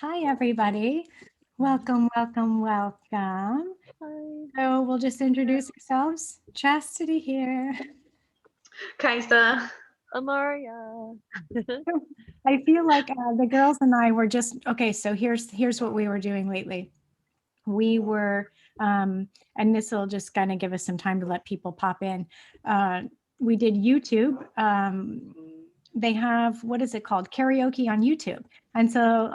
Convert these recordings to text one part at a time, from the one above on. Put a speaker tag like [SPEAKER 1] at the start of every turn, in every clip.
[SPEAKER 1] Hi, everybody. Welcome, welcome, welcome.
[SPEAKER 2] Hi.
[SPEAKER 1] So we'll just introduce ourselves. Chastity here.
[SPEAKER 3] Kaisa.
[SPEAKER 2] Amaria.
[SPEAKER 1] I feel like the girls and I were just okay. So here's what we were doing lately. We were, and this will just kind of give us some time to let people pop in. We did YouTube. They have, what is it called? Karaoke on YouTube. And so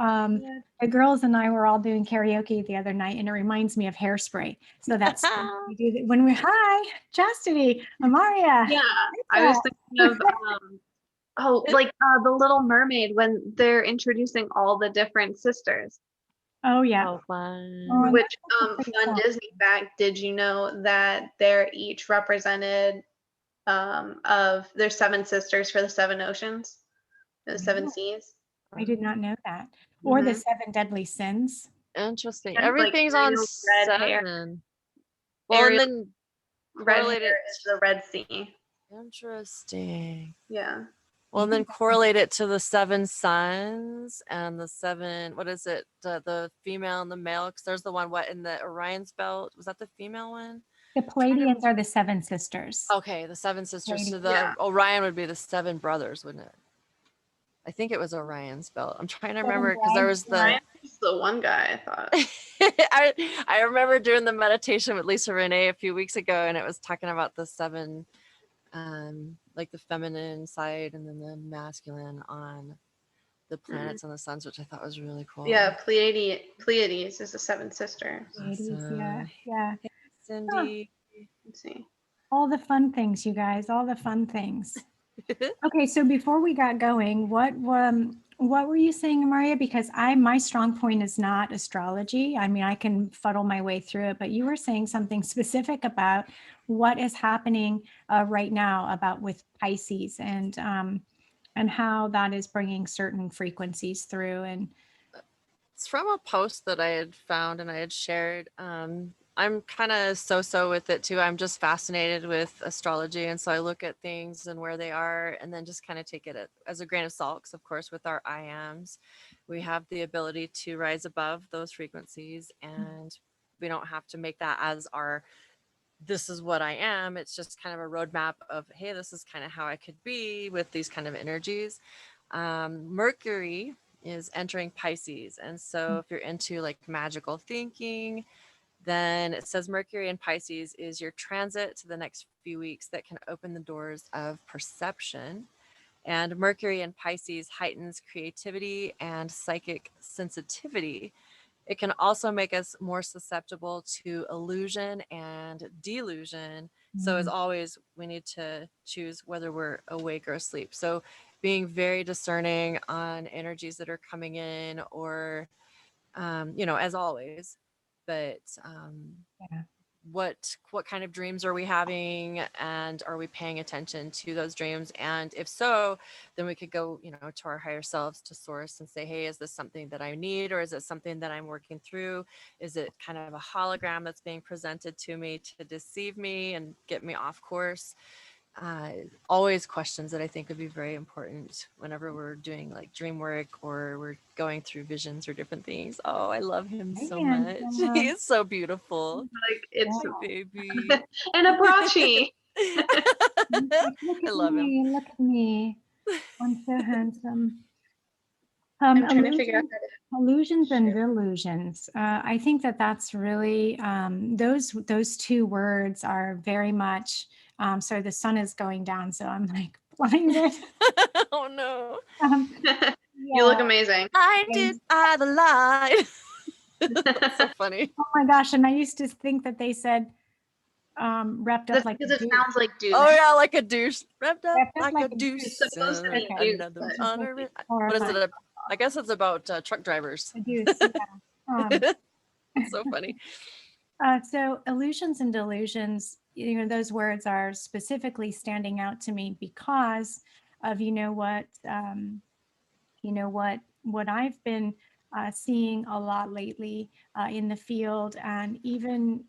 [SPEAKER 1] the girls and I were all doing karaoke the other night, and it reminds me of Hairspray. So that's we do that when we're hi, Chastity, Amaria.
[SPEAKER 3] Yeah, I was thinking of the Little Mermaid when they're introducing all the different sisters.
[SPEAKER 1] Oh yeah.
[SPEAKER 2] Oh, fun.
[SPEAKER 3] Which
[SPEAKER 1] pretty
[SPEAKER 3] fun
[SPEAKER 1] cool.
[SPEAKER 3] Disney fact, did you know that they're each represented of their 7 sisters for the 7 oceans, the 7
[SPEAKER 1] No.
[SPEAKER 3] seas?
[SPEAKER 1] I did not know that. Or the
[SPEAKER 3] Mhm.
[SPEAKER 1] 7 deadly sins.
[SPEAKER 2] Interesting.
[SPEAKER 3] And, like,
[SPEAKER 2] Everything's on
[SPEAKER 3] Ariel's red hair.
[SPEAKER 2] 7. Well,
[SPEAKER 3] Ariel's
[SPEAKER 2] and then
[SPEAKER 3] red
[SPEAKER 2] correlate
[SPEAKER 3] hair
[SPEAKER 2] it.
[SPEAKER 3] is the Red Sea.
[SPEAKER 2] Interesting.
[SPEAKER 3] Yeah.
[SPEAKER 2] Well, and then correlate it to the 7 suns and the 7, what is it? The female and the male, because there's the one, what, in the Orion's belt? Was that the female one?
[SPEAKER 1] The Palladians are the 7 sisters.
[SPEAKER 2] Okay, the 7 sisters. So the
[SPEAKER 3] Yeah.
[SPEAKER 2] Orion would be the 7 brothers, wouldn't it? I think it was Orion's belt. I'm trying to remember because there was the
[SPEAKER 3] Ryan's the one guy, I thought.
[SPEAKER 2] I remember doing the meditation with Lisa Renee a few weeks ago, and it was talking about the 7, like the feminine side and then the masculine on the planets and the suns, which I thought was really cool.
[SPEAKER 3] Yeah, Pleiades is the 7th sister.
[SPEAKER 1] Ladies, yeah,
[SPEAKER 2] Awesome.
[SPEAKER 1] yeah.
[SPEAKER 2] Cindy.
[SPEAKER 3] Let's see.
[SPEAKER 1] All the fun things, you guys, all the fun things. Okay, so before we got going, what were you saying, Maria? Because my strong point is not astrology. I mean, I can fuddle my way through it, but you were saying something specific about what is happening right now about with Pisces and how that is bringing certain frequencies through. And
[SPEAKER 2] It's from a post that I had found and I had shared. I'm kind of so with it too. I'm just fascinated with astrology. And so I look at things and where they are and then just kind of take it as a grain of salt. Because, of course, with our I ams, we have the ability to rise above those frequencies and we don't have to make that as our this is what I am. It's just kind of a roadmap of, hey, this is kind of how I could be with these kind of energies. Mercury is entering Pisces. And so if you're into like magical thinking, then it says Mercury in Pisces is your transit to the next few weeks that can open the doors of perception. And Mercury in Pisces heightens creativity and psychic sensitivity. It can also make us more susceptible to illusion and delusion. So as always, we need to choose whether we're awake or asleep. So being very discerning on energies that are coming in or, as always, but
[SPEAKER 1] yeah.
[SPEAKER 2] what kind of dreams are we having and are we paying attention to those dreams? And if so, then we could go, to our higher selves, to source and say, hey, is this something that I need, or is it something that I'm working through? Is it kind of a hologram that's being presented to me to deceive me and get me off course? Always questions that I think would be very important whenever we're doing like dream work or we're going through visions or different things. Oh, I love him so much. He is so beautiful.
[SPEAKER 3] Like, it's
[SPEAKER 2] a baby.
[SPEAKER 3] and a brochy.
[SPEAKER 1] Look
[SPEAKER 2] I
[SPEAKER 1] at
[SPEAKER 2] love him.
[SPEAKER 1] me, look at me. I'm so handsome.
[SPEAKER 3] I'm trying to figure out how to
[SPEAKER 1] Illusions and
[SPEAKER 3] share.
[SPEAKER 1] delusions. I think that's really those 2 words are very much. So the sun is going down, so I'm like blinded.
[SPEAKER 2] Oh no!
[SPEAKER 3] You look
[SPEAKER 1] Yeah.
[SPEAKER 3] amazing.
[SPEAKER 2] I did the light. That's so funny.
[SPEAKER 1] Oh my gosh! And I used to think that they said wrapped up
[SPEAKER 3] That's
[SPEAKER 1] like
[SPEAKER 3] because
[SPEAKER 1] a
[SPEAKER 3] it
[SPEAKER 1] douche.
[SPEAKER 3] sounds like douche.
[SPEAKER 2] Oh yeah, like a douche. Wrapped up
[SPEAKER 1] Wrapped up
[SPEAKER 2] like a douche.
[SPEAKER 3] It's supposed to be douche,
[SPEAKER 2] Another
[SPEAKER 3] but-
[SPEAKER 2] honor it. What is
[SPEAKER 1] Horrifying.
[SPEAKER 2] it? I guess it's about truck drivers.
[SPEAKER 1] A deuce, yeah.
[SPEAKER 2] It's so funny.
[SPEAKER 1] So illusions and delusions, those words are specifically standing out to me because of, what I've been seeing a lot lately in the field. And even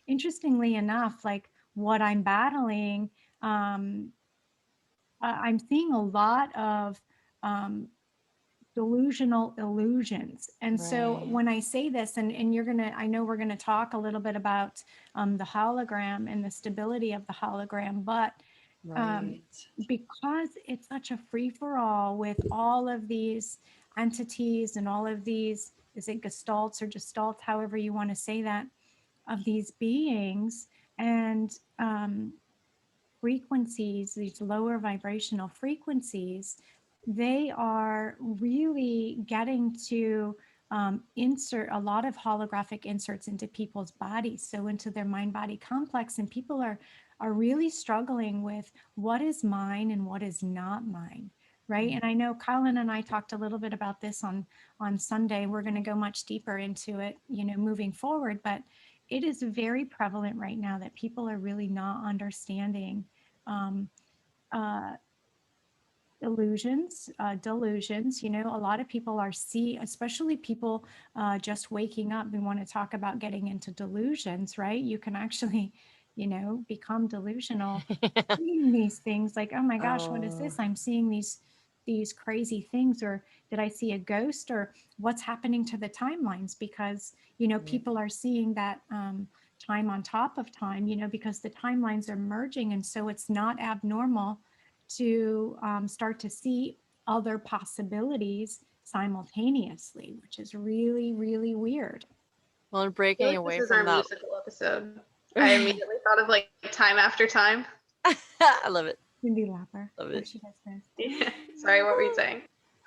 [SPEAKER 1] interestingly enough, like what I'm battling, I'm seeing a lot of delusional illusions. And so
[SPEAKER 2] Right.
[SPEAKER 1] when I say this, and I know we're gonna talk a little bit about the hologram and the stability of the hologram, but um,
[SPEAKER 2] Right.
[SPEAKER 1] because it's such a free for all with all of these entities and all of these, is it gestalts or gestalt, however you want to say that, of these beings and frequencies, these lower vibrational frequencies, they are really getting to insert a lot of holographic inserts into people's bodies, so into their mind body complex, and people are really struggling with what is mine and what is not mine, right? And I know Colin and I talked a little bit about this on Sunday. We're going to go much deeper into it, moving forward, but it is very prevalent right now that people are really not understanding um, uh, illusions, delusions. A lot of people especially people just waking up. We want to talk about getting into delusions, right? You can actually, become delusional, seeing these things like, oh my gosh, what is
[SPEAKER 2] Oh,
[SPEAKER 1] this? I'm seeing these crazy things, or did I see a ghost, or what's happening to the timelines? Because
[SPEAKER 2] yeah.
[SPEAKER 1] people are seeing that time on top of time, because the timelines are merging, and so it's not abnormal to start to see other possibilities simultaneously, which is really, really weird.
[SPEAKER 2] Well, and
[SPEAKER 3] I feel
[SPEAKER 2] breaking
[SPEAKER 3] like this
[SPEAKER 2] away
[SPEAKER 3] is our
[SPEAKER 2] from that.
[SPEAKER 3] musical episode. I immediately thought of like time after time.
[SPEAKER 2] I love it.
[SPEAKER 1] Cindy Lauper,
[SPEAKER 2] Love
[SPEAKER 1] oh,
[SPEAKER 2] it.
[SPEAKER 1] she does this.
[SPEAKER 3] Yeah. Sorry, what were you saying?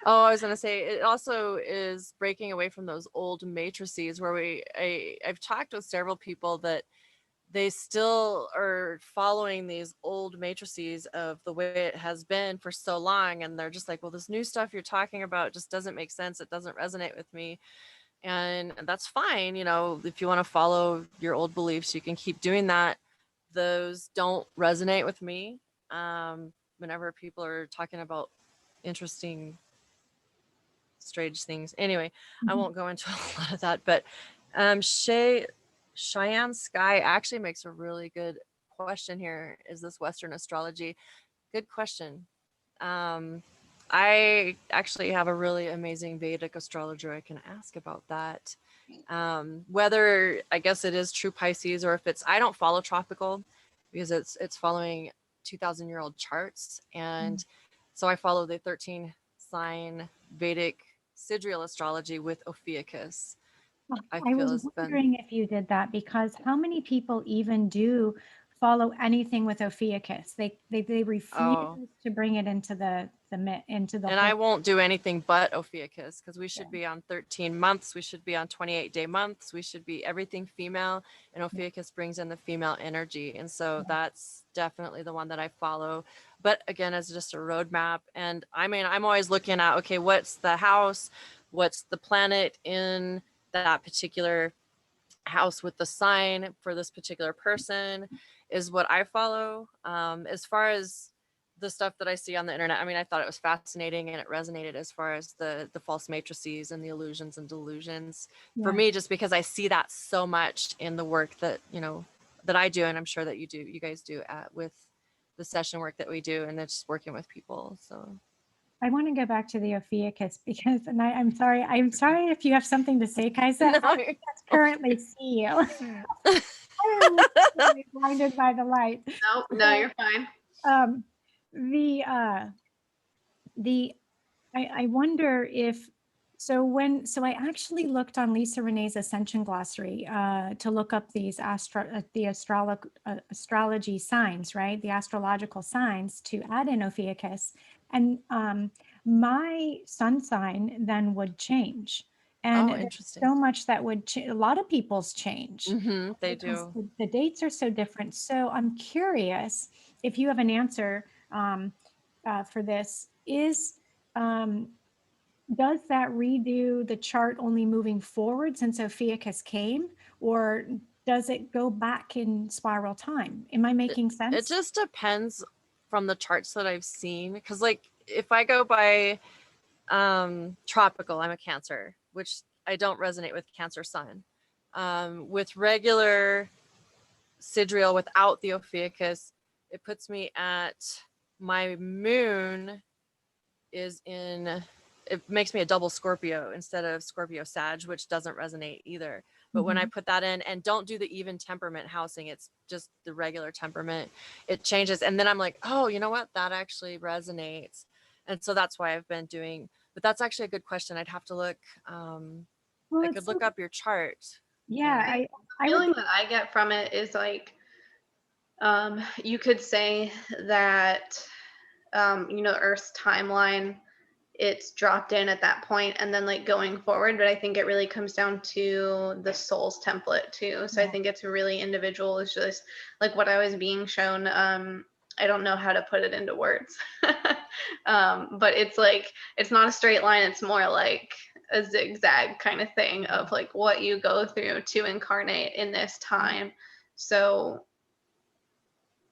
[SPEAKER 2] Oh, I was gonna say it also is breaking away from those old matrices where I've talked with several people that they still are following these old matrices of the way it has been for so long, and they're just like, well, this new stuff you're talking about just doesn't make sense. It doesn't resonate with me. And that's fine, if you want to follow your old beliefs, you can keep doing that. Those don't resonate with me. Whenever people are talking about interesting, strange things. Anyway, I
[SPEAKER 1] Mhm.
[SPEAKER 2] won't go into a lot of that, but Cheyenne Sky actually makes a really good question here. Is this Western astrology? Good question. Um, I actually have a really amazing Vedic astrologer I can ask about that. Whether I guess it is true Pisces, or if it's, I don't follow tropical because it's following 2,000-year-old charts, and so I follow the 13 sign Vedic sidereal astrology with Ophiuchus. I
[SPEAKER 1] I
[SPEAKER 2] feel
[SPEAKER 1] was
[SPEAKER 2] has been.
[SPEAKER 1] wondering if you did that, because how many people even do follow anything with Ophiuchus? They refuse
[SPEAKER 2] Oh,
[SPEAKER 1] to bring it into into the
[SPEAKER 2] and I
[SPEAKER 1] whole.
[SPEAKER 2] won't do anything but Ophiuchus, because we
[SPEAKER 1] Yeah,
[SPEAKER 2] should be on 13 months. We should be on 28-day months. We should be everything female. And
[SPEAKER 1] yeah,
[SPEAKER 2] Ophiuchus brings in the female energy. And so
[SPEAKER 1] yeah.
[SPEAKER 2] that's definitely the one that I follow. But again, as just a roadmap. And I mean, I'm always looking at, okay, what's the house? What's the planet in that particular house with the sign for this particular person is what I follow. As far as the stuff that I see on the internet, I mean, I thought it was fascinating and it resonated as far as the false matrices and the illusions and delusions for
[SPEAKER 1] Yeah.
[SPEAKER 2] me, just because I see that so much in the work that, that I do. And I'm sure that you guys do with the session work that we do, and then just working with people. So
[SPEAKER 1] I want to go back to the Ophiuchus because, and I'm sorry if you have something to say, Kaisa.
[SPEAKER 2] no,
[SPEAKER 1] I can't currently see you. I am literally blinded by the light.
[SPEAKER 3] No, no,
[SPEAKER 1] So,
[SPEAKER 3] you're fine.
[SPEAKER 1] um, the the I wonder if so I actually looked on Lisa Renee's Ascension Glossary to look up these astrology signs, right? The astrological signs to add in Ophiuchus, and my sun sign then would change, and
[SPEAKER 2] oh,
[SPEAKER 1] there's
[SPEAKER 2] interesting.
[SPEAKER 1] so much that would a lot of people's change
[SPEAKER 2] They
[SPEAKER 1] because
[SPEAKER 2] do.
[SPEAKER 1] the dates are so different. So I'm curious if you have an answer for this. Um, does that redo the chart only moving forward since Ophiuchus came, or does it go back in spiral time? Am I
[SPEAKER 2] it,
[SPEAKER 1] making
[SPEAKER 2] it
[SPEAKER 1] sense?
[SPEAKER 2] just depends from the charts that I've seen, because like if I go by tropical, I'm a Cancer, which I don't resonate with Cancer sun. With regular sidereal without the Ophiuchus, it puts me at, my moon is in it makes me a double Scorpio instead of Scorpio Sag, which doesn't resonate either. But when I put that in and don't do the even temperament housing, it's just the regular temperament, it changes. And then I'm like, oh, you know what? That actually resonates. And so that's why I've been doing, but that's actually a good question. I'd have to look,
[SPEAKER 1] Well,
[SPEAKER 2] I
[SPEAKER 1] it's
[SPEAKER 2] could look up your chart.
[SPEAKER 1] yeah,
[SPEAKER 2] and-
[SPEAKER 1] I
[SPEAKER 3] feeling
[SPEAKER 1] would
[SPEAKER 3] that I get from it is like, you could say that, you know, Earth's timeline, it's dropped in at that point and then like going forward. But I think it really comes down to the soul's template too. So I
[SPEAKER 1] Yeah.
[SPEAKER 3] think it's really individual. It's just like what I was being shown. I don't know how to put it into words. But it's like, it's not a straight line. It's more like a zigzag kind of thing of like what you go through to incarnate in this time. So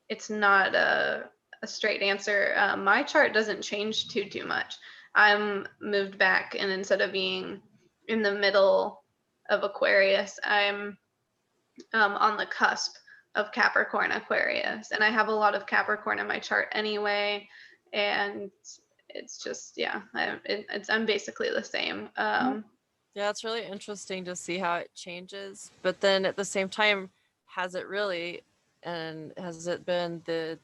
[SPEAKER 3] it's not a straight answer. My chart doesn't change too much. I'm moved back, and instead of being in the middle of Aquarius, I'm on the cusp of Capricorn Aquarius, and I have a lot of Capricorn in my chart anyway, and it's just yeah, I'm basically the same.
[SPEAKER 2] Yeah, it's really interesting to see how it changes. But then at the same time, has it really, and has it been the,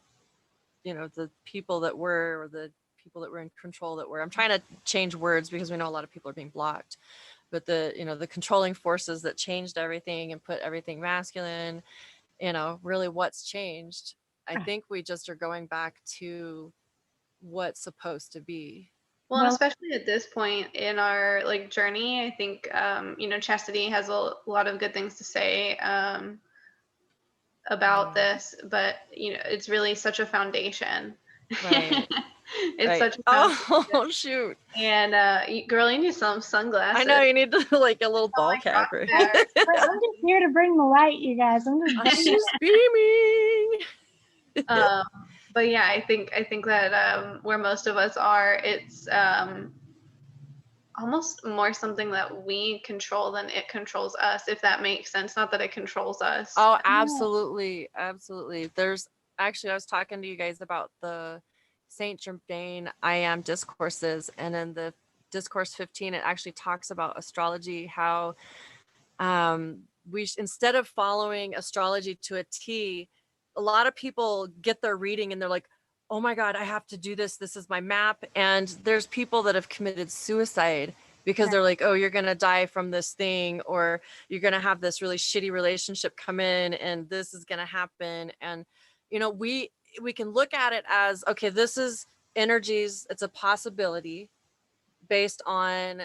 [SPEAKER 2] you know, the people that were, or the people that were in control that were, I'm trying to change words because we know a lot of people are being blocked, but the, you know, the controlling forces that changed everything and put everything masculine, you know, really what's changed? I think we just are going back to what's supposed to be.
[SPEAKER 3] Well, and
[SPEAKER 1] Well,
[SPEAKER 3] especially at this point in our like journey, I think you know, Chastity has a lot of good things to say about this, but you know, it's really such a foundation.
[SPEAKER 2] Right.
[SPEAKER 3] It's
[SPEAKER 2] Right.
[SPEAKER 3] such a foundation.
[SPEAKER 2] Oh, shoot.
[SPEAKER 3] And girl, you need some sunglasses.
[SPEAKER 2] I know you need to like a little ball
[SPEAKER 3] my
[SPEAKER 2] cap.
[SPEAKER 3] God,
[SPEAKER 2] Right?
[SPEAKER 3] there.
[SPEAKER 1] but I'm just here to bring the light, you guys. I'm just
[SPEAKER 2] She's beaming.
[SPEAKER 3] um, but yeah, I think that where most of us are, it's almost more something that we control than it controls us, if that makes sense. Not that it controls us.
[SPEAKER 2] Oh, absolutely. Absolutely. There's actually, I was talking to you guys about the Saint Germain I Am discourses, and in the discourse 15, it actually talks about astrology, how instead of following astrology to a T, a lot of people get their reading and they're like, oh my God, I have to do this. This is my map. And there's people that have committed suicide because they're like, oh, you're going to die from this thing, or you're going to have this really shitty relationship come in and this is going to happen. And, you know, we can look at it as, okay, this is energies. It's a possibility based on,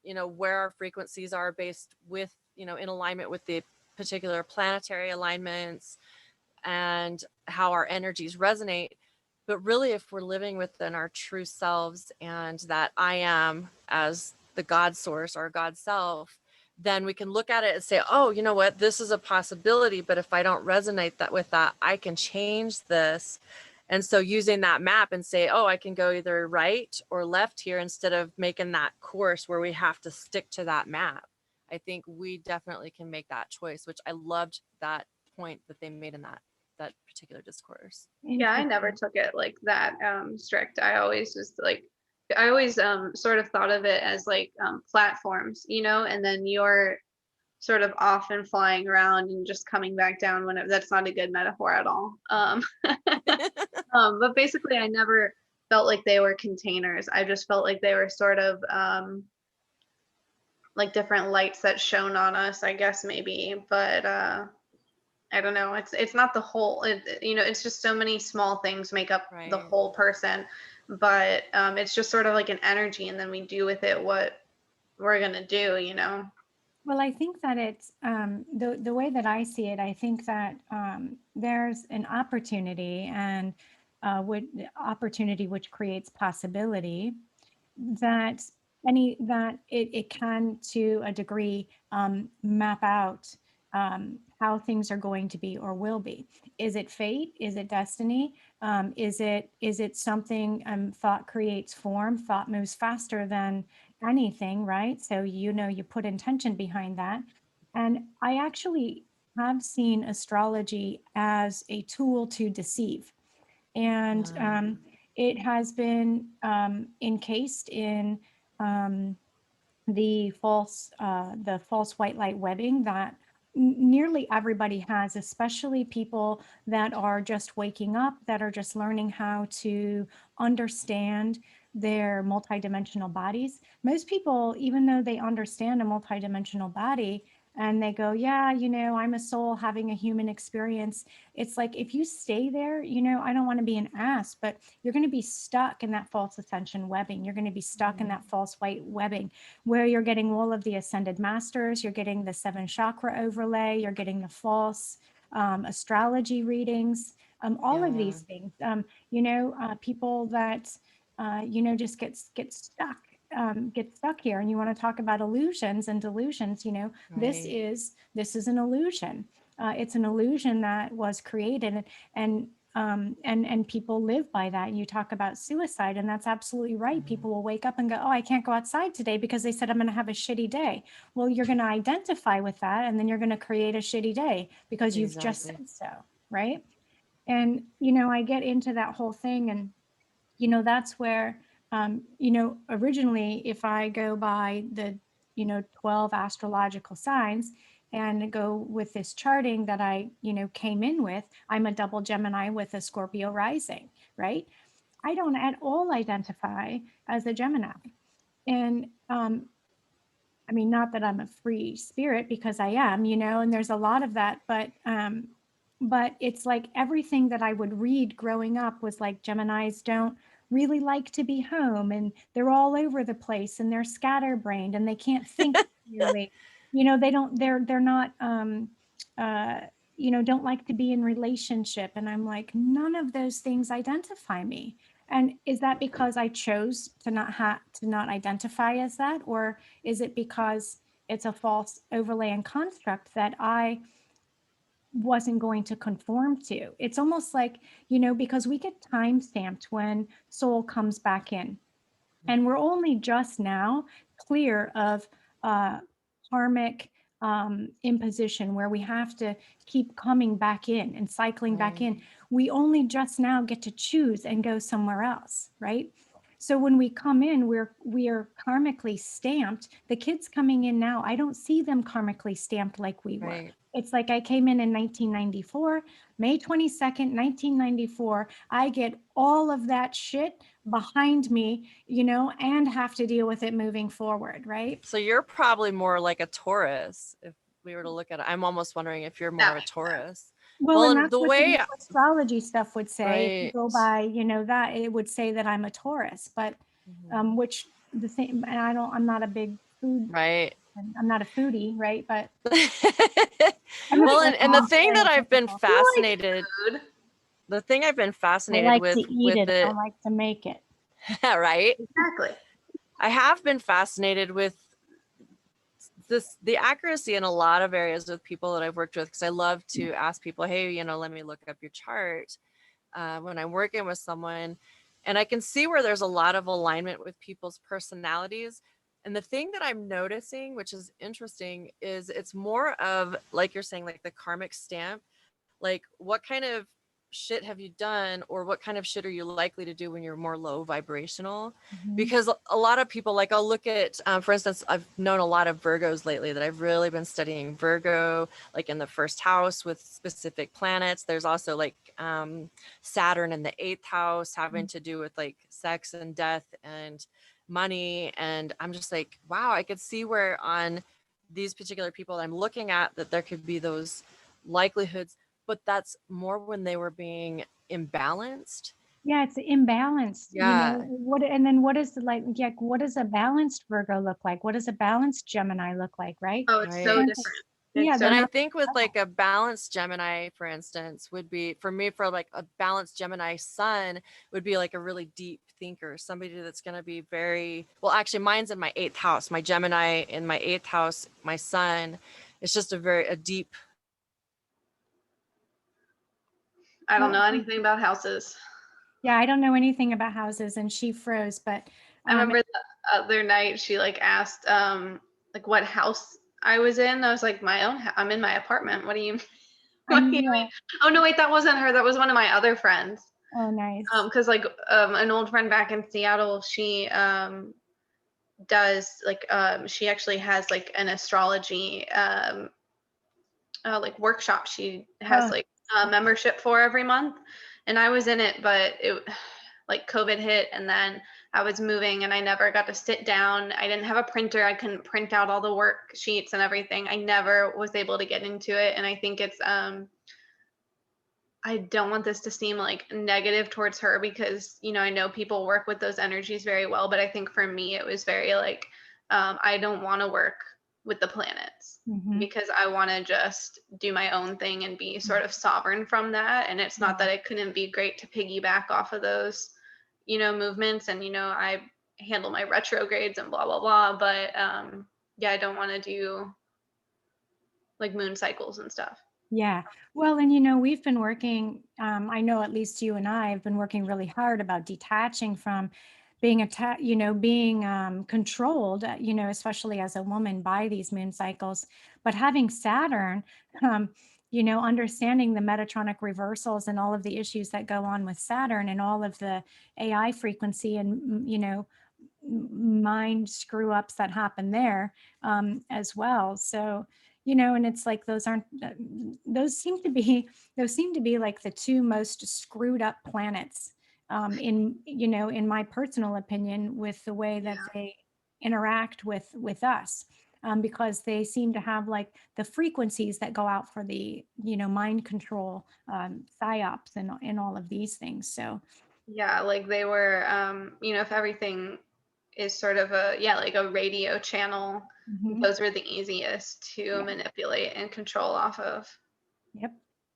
[SPEAKER 2] you know, where our frequencies are based with, you know, in alignment with the particular planetary alignments and how our energies resonate. But really, if we're living within our true selves and that I am as the God source or God self, then we can look at it and say, oh, you know what, this is a possibility, but if I don't resonate that with that, I can change this. And so using that map and say, oh, I can go either right or left here, instead of making that course where we have to stick to that map. I think we definitely can make that choice, which I loved that point that they made in that particular discourse.
[SPEAKER 3] Yeah, I never took it like that strict. I always just like, I always sort of thought of it as like platforms, you know, and then you're sort of off and flying around and just coming back down whenever. That's not a good metaphor at all. But basically, I never felt like they were containers. I just felt like they were sort of like different lights that shone on us, I guess maybe. But I don't know. It's not the whole. You know, it's just so many small things make up the
[SPEAKER 2] Right.
[SPEAKER 3] whole person. But it's just sort of like an energy, and then we do with it what we're gonna do. You know.
[SPEAKER 1] Well, I think that it's the way that I see it. I think that there's an opportunity, and opportunity which creates possibility, that it can, to a degree, map out how things are going to be or will be. Is it fate? Is it destiny? Is it something? Thought creates form. Thought moves faster than anything, right? So, you know, you put intention behind that. And I actually have seen astrology as a tool to deceive. And it has been encased in the false white light webbing that nearly everybody has, especially people that are just waking up, that are just learning how to understand their multidimensional bodies. Most people, even though they understand a multidimensional body and they go, yeah, I'm a soul having a human experience. It's like, if you stay there, I don't want to be an ass, but you're going to be stuck in that false ascension webbing. You're going to be stuck in that false white webbing where you're getting all of the ascended masters, you're getting the 7 chakra overlay, you're getting the false astrology readings, all of these things. People that just get stuck here. And you want to talk about illusions and delusions. This is an illusion. It's an illusion that was created, and people live by that. You talk about suicide, and that's absolutely right. People will wake up and go, oh, I can't go outside today because they said I'm going to have a shitty day. Well, you're going to identify with that, and then you're going to create a shitty day because you've just said so, right? And I get into that whole thing, and that's where originally, if I go by the 12 astrological signs and go with this charting that I came in with, I'm a double Gemini with a Scorpio rising, right? I don't at all identify as a Gemini. And I mean, not that I'm a free spirit, because I am, and there's a lot of that, but it's like everything that I would read growing up was like, Geminis don't really like to be home, and they're all over the place, and they're scatterbrained, and they can't think clearly. They're not don't like to be in relationship. And I'm like, none of those things identify me. And is that because I chose to not identify as that, or is it because it's a false overlay and construct that I wasn't going to conform to? It's almost like, because we get time stamped when soul comes back in, and we're only just now clear of karmic imposition, where we have to keep coming back in and cycling back in. We only just now get to choose and go somewhere else, right? So when we come in, we are karmically stamped. The kids coming in now, I don't see them karmically stamped like we were. It's like I came in 1994, May 22nd, 1994. I get all of that shit behind me, and have to deal with it moving forward, right?
[SPEAKER 2] So you're probably more like a Taurus if we were to look at it. I'm almost wondering if you're more of a Taurus.
[SPEAKER 1] Well, and that's what the astrology stuff would say. If you go by, that it would say that I'm a Taurus, but which the thing, and I'm not a big food,
[SPEAKER 2] right?
[SPEAKER 1] I'm not a foodie, right? But
[SPEAKER 2] well, and the thing that I've been fascinated, the thing I've been fascinated
[SPEAKER 1] I like
[SPEAKER 2] with,
[SPEAKER 1] to eat it. I like to make it.
[SPEAKER 2] Right?
[SPEAKER 3] Exactly.
[SPEAKER 2] I have been fascinated with the accuracy in a lot of areas with people that I've worked with, because I love to ask people, hey, let me look up your chart when I'm working with someone, and I can see where there's a lot of alignment with people's personalities. And the thing that I'm noticing, which is interesting, is it's more of, like you're saying, like the karmic stamp, like what kind of shit have you done, or what kind of shit are you likely to do when you're more low vibrational? Because a lot of people, like I'll look at, for instance, I've known a lot of Virgos lately that I've really been studying Virgo, like in the first house with specific planets. There's also like Saturn in the 8th house having to do with like sex and death and money. And I'm just like, wow, I could see where on these particular people that I'm looking at that there could be those likelihoods, but that's more when they were being imbalanced.
[SPEAKER 1] Yeah, it's imbalanced.
[SPEAKER 2] Yeah.
[SPEAKER 1] What is what does a balanced Virgo look like? What does a balanced Gemini look like, right?
[SPEAKER 3] Oh, it's so different.
[SPEAKER 1] Yeah,
[SPEAKER 2] and I think with like a balanced Gemini, for instance, would be, for me, for like a balanced Gemini sun would be like a really deep thinker, somebody that's going to be very, well, actually mine's in my 8th house, my Gemini in my 8th house, my sun. It's just a deep.
[SPEAKER 3] I don't know anything about houses.
[SPEAKER 1] Yeah, I don't know anything about houses, and she froze, but
[SPEAKER 3] I remember the other night she like asked like what house I was in. I was like, my own I'm in my apartment. What do you mean? Oh no, wait, that wasn't her. That was one of my other friends.
[SPEAKER 1] Oh, nice.
[SPEAKER 3] Because like an old friend back in Seattle, she does like she actually has like an astrology like workshop she has
[SPEAKER 1] Oh,
[SPEAKER 3] like a membership for every month, and I was in it, but it like COVID hit, and then I was moving and I never got to sit down. I didn't have a printer. I couldn't print out all the worksheets and everything. I never was able to get into it, and I think it's I don't want this to seem like negative towards her, because I know people work with those energies very well, but I think for me it was very like I don't want to work with the planets,
[SPEAKER 1] mhm.
[SPEAKER 3] because I want to just do my own thing and be sort of sovereign from that. And it's not that it couldn't be great to piggyback off of those movements, and I handle my retrogrades and blah blah blah, but yeah, I don't want to do like moon cycles and stuff.
[SPEAKER 1] Yeah. Well, and we've been working, I know at least you and I have been working really hard about detaching from being being controlled, especially as a woman by these moon cycles. But having Saturn, understanding the Metatronic reversals and all of the issues that go on with Saturn and all of the AI frequency and, mind screw ups that happen there as well. So, and it's like those seem to be like the two most screwed up planets in my personal opinion, with the way that they interact with us. Because they seem to have like the frequencies that go out for the mind control, psyops and all of these things. So
[SPEAKER 3] Yeah, like they were, if everything is sort of like a radio channel,
[SPEAKER 1] mhm.
[SPEAKER 3] those were the easiest to manipulate and control off of.
[SPEAKER 1] Yep,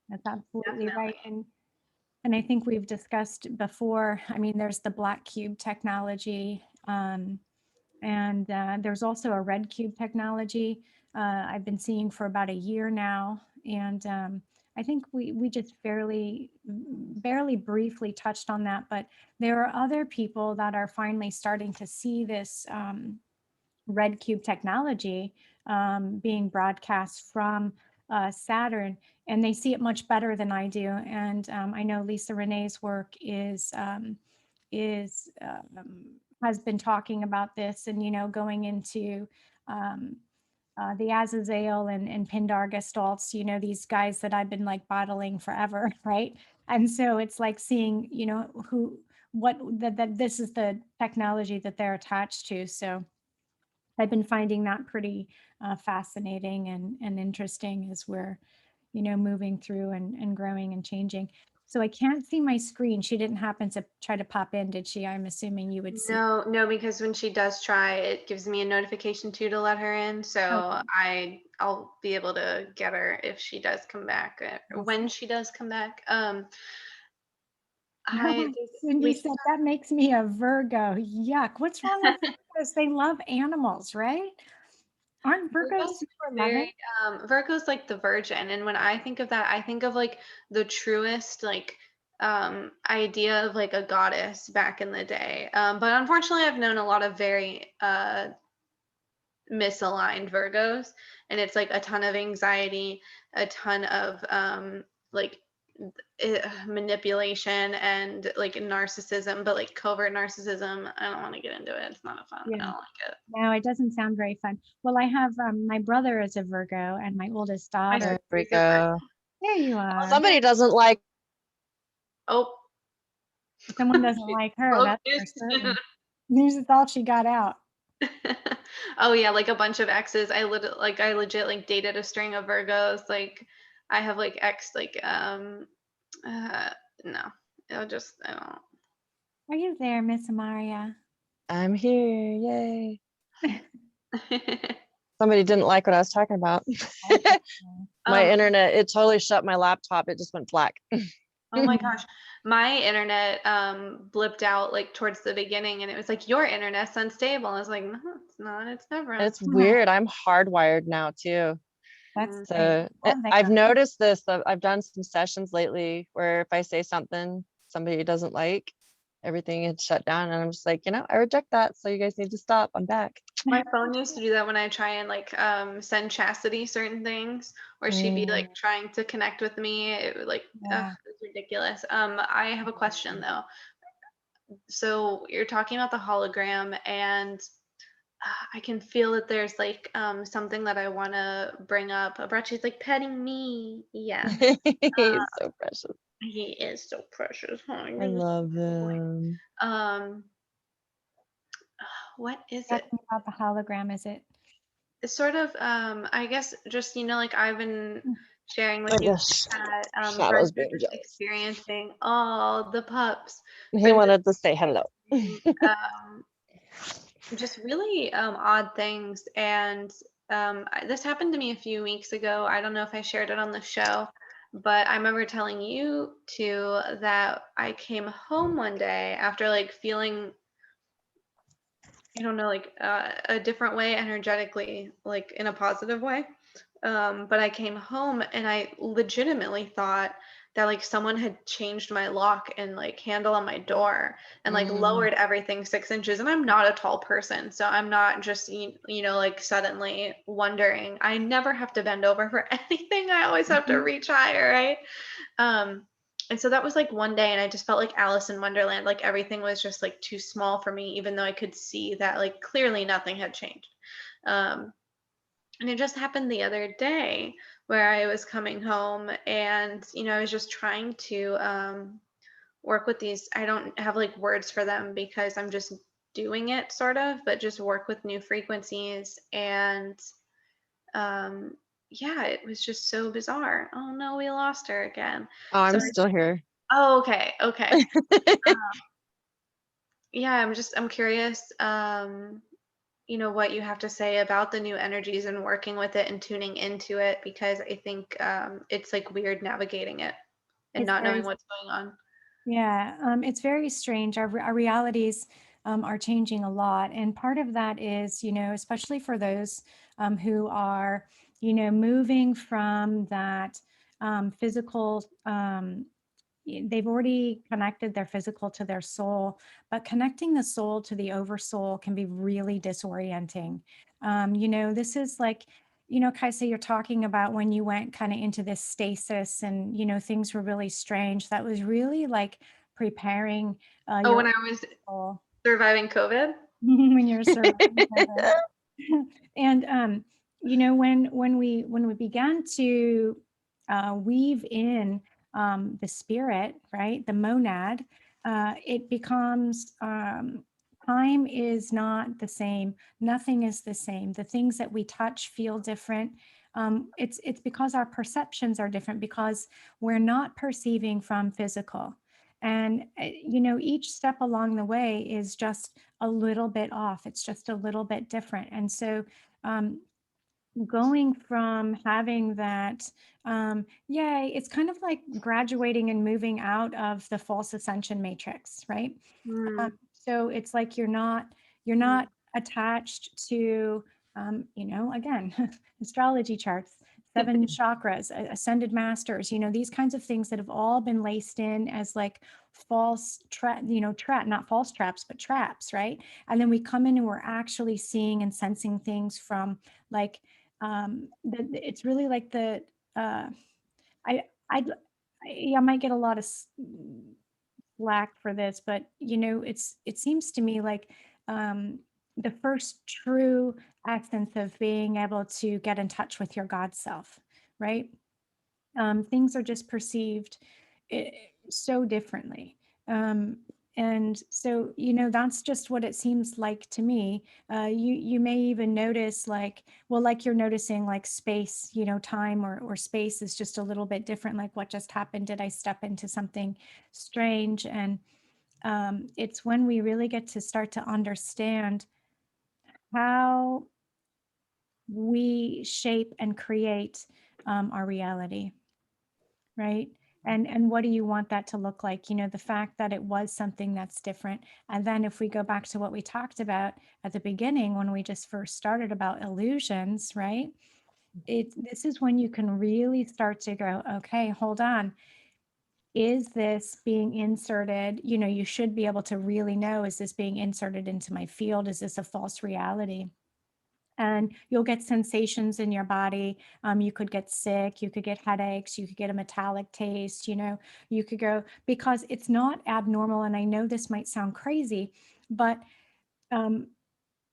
[SPEAKER 1] that's absolutely right.
[SPEAKER 3] Definitely.
[SPEAKER 1] And I think we've discussed before, I mean, there's the black cube technology, and there's also a red cube technology I've been seeing for about a year now. And I think we just barely briefly touched on that, but there are other people that are finally starting to see this red cube technology being broadcast from Saturn, and they see it much better than I do. And I know Lisa Renee's work is has been talking about this, and going into um, the Azazel and Pindar gestalts, these guys that I've been like bottling forever, right? And so it's like seeing, that this is the technology that they're attached to. So I've been finding that pretty fascinating and interesting as we're, moving through and growing and changing. So I can't see my screen. She didn't happen to try to pop in, did she? I'm assuming you would see.
[SPEAKER 3] No, because when she does try, it gives me a notification too to let her in. So I'll be able to get her if she does come back, or when she does come back. I
[SPEAKER 1] Cindy
[SPEAKER 3] Lisa,
[SPEAKER 1] said that makes me a Virgo. Yuck. What's wrong with Virgos? They love animals, right? Aren't Virgos
[SPEAKER 3] Virgo's
[SPEAKER 1] super loving?
[SPEAKER 3] very Virgo's like the virgin, and when I think of that, I think of like the truest like idea of like a goddess back in the day. But unfortunately, I've known a lot of very misaligned Virgos, and it's like a ton of anxiety, a ton of like manipulation and like narcissism, but like covert narcissism. I don't want to get into it. It's not a fun. I
[SPEAKER 1] Yeah.
[SPEAKER 3] don't like it.
[SPEAKER 1] No, it doesn't sound very fun. Well, I have my brother is a Virgo and my oldest
[SPEAKER 3] My
[SPEAKER 1] daughter.
[SPEAKER 3] sister
[SPEAKER 2] There we
[SPEAKER 3] is a Virgo.
[SPEAKER 2] go.
[SPEAKER 1] There you are.
[SPEAKER 2] Somebody doesn't like.
[SPEAKER 3] Oh,
[SPEAKER 1] Someone doesn't like her, that's for certain. News is all she got out.
[SPEAKER 3] oh yeah, like a bunch of exes. I legit like dated a string of Virgos. Like I have like ex like uh no. I don't.
[SPEAKER 1] Are you there, Miss Amaria?
[SPEAKER 2] I'm here. Yay. Somebody didn't like what I was talking about. My internet, it totally shut my laptop. It just went black.
[SPEAKER 3] Oh my gosh. My internet blipped out like towards the beginning, and it was like your internet's unstable. I was like, no, it's not. It's never
[SPEAKER 2] It's
[SPEAKER 3] unstable.
[SPEAKER 2] weird. I'm hardwired now too.
[SPEAKER 1] That's great.
[SPEAKER 2] So
[SPEAKER 1] Love that.
[SPEAKER 2] I've noticed this. I've done some sessions lately where if I say something somebody doesn't like, everything is shut down. And I'm just like, I reject that. So you guys need to stop. I'm back.
[SPEAKER 3] My phone used to do that when I try and like send Chastity certain things, or she'd be like trying to connect with me. It would like
[SPEAKER 1] Yeah.
[SPEAKER 3] it's ridiculous. I have a question though. So you're talking about the hologram, and I can feel that there's like something that I want to bring up. Abrachi's like petting me. Yes,
[SPEAKER 2] He's so precious.
[SPEAKER 3] he is so precious. Huh?
[SPEAKER 2] I
[SPEAKER 3] You're the
[SPEAKER 2] love
[SPEAKER 3] sweetest boy.
[SPEAKER 2] him.
[SPEAKER 3] Um, what is it?
[SPEAKER 1] Talking about the hologram, is it?
[SPEAKER 3] It's sort of I guess just like I've been sharing with
[SPEAKER 2] I
[SPEAKER 3] you
[SPEAKER 2] guess
[SPEAKER 3] that
[SPEAKER 2] Shadow's
[SPEAKER 3] friends are
[SPEAKER 2] being
[SPEAKER 3] just
[SPEAKER 2] jealous.
[SPEAKER 3] experiencing all the pups.
[SPEAKER 2] He
[SPEAKER 3] Friends
[SPEAKER 2] wanted to say hello.
[SPEAKER 3] are experiencing, just really odd things. And this happened to me a few weeks ago. I don't know if I shared it on the show, but I remember telling you too that I came home one day after like feeling, I don't know, like a different way energetically, like in a positive way. But I came home and I legitimately thought that like someone had changed my lock and like handle on my door and like
[SPEAKER 2] Mm.
[SPEAKER 3] lowered everything 6 inches. And I'm not a tall person, so I'm not just like suddenly wondering. I never have to bend over for anything. I always have to reach higher, right? Um, and so that was like one day, and I just felt like Alice in Wonderland. Like everything was just like too small for me, even though I could see that like clearly nothing had changed. Um, and it just happened the other day where I was coming home and, I was just trying to work with these. I don't have like words for them because I'm just doing it sort of, but just work with new frequencies. And um, yeah, it was just so bizarre. Oh no, we lost her again.
[SPEAKER 2] Oh,
[SPEAKER 3] So,
[SPEAKER 2] I'm still here.
[SPEAKER 3] oh, okay, okay. Yeah, I'm curious. What you have to say about the new energies and working with it and tuning into it, because I think it's like weird navigating it and
[SPEAKER 1] It's
[SPEAKER 3] not
[SPEAKER 1] very,
[SPEAKER 3] knowing what's going on.
[SPEAKER 1] yeah, it's very strange. Our realities are changing a lot. And part of that is, especially for those who are, moving from that physical, they've already connected their physical to their soul, but connecting the soul to the oversoul can be really disorienting. This is like, Kaisa, you're talking about when you went kind of into this stasis and, things were really strange. That was really like preparing
[SPEAKER 3] Oh,
[SPEAKER 1] your
[SPEAKER 3] when I was
[SPEAKER 1] soul
[SPEAKER 3] surviving COVID.
[SPEAKER 1] when you're surviving COVID. And when we began to weave in the spirit, right, the monad, it becomes time is not the same. Nothing is the same. The things that we touch feel different. It's because our perceptions are different, because we're not perceiving from physical. And each step along the way is just a little bit off. It's just a little bit different. And so um, going from having that, yay, it's kind of like graduating and moving out of the false ascension matrix, right?
[SPEAKER 3] Mm,
[SPEAKER 1] So it's like you're
[SPEAKER 3] mm,
[SPEAKER 1] not attached to, again, astrology charts, 7 chakras, ascended masters, these kinds of things that have all been laced in as like false trap, not false traps, but traps, right? And then we come in and we're actually seeing and sensing things from like, it's really like uh, I, I, I might get a lot of flack for this, but it seems to me like um, the first true essence of being able to get in touch with your God self, right? Things are just perceived eh, so differently. Um, and so, that's just what it seems like to me. You may even notice like, well, like you're noticing like space, time or space is just a little bit different. Like what just happened? Did I step into something strange? And it's when we really get to start to understand how we shape and create our reality, right? And what do you want that to look like? The fact that it was something that's different. And then if we go back to what we talked about at the beginning when we just first started about illusions, right? This is when you can really start to go, okay, hold on. Is this being inserted? You should be able to really know, is this being inserted into my field? Is this a false reality? And you'll get sensations in your body. You could get sick, you could get headaches, you could get a metallic taste, you could go, because it's not abnormal. And I know this might sound crazy, but um,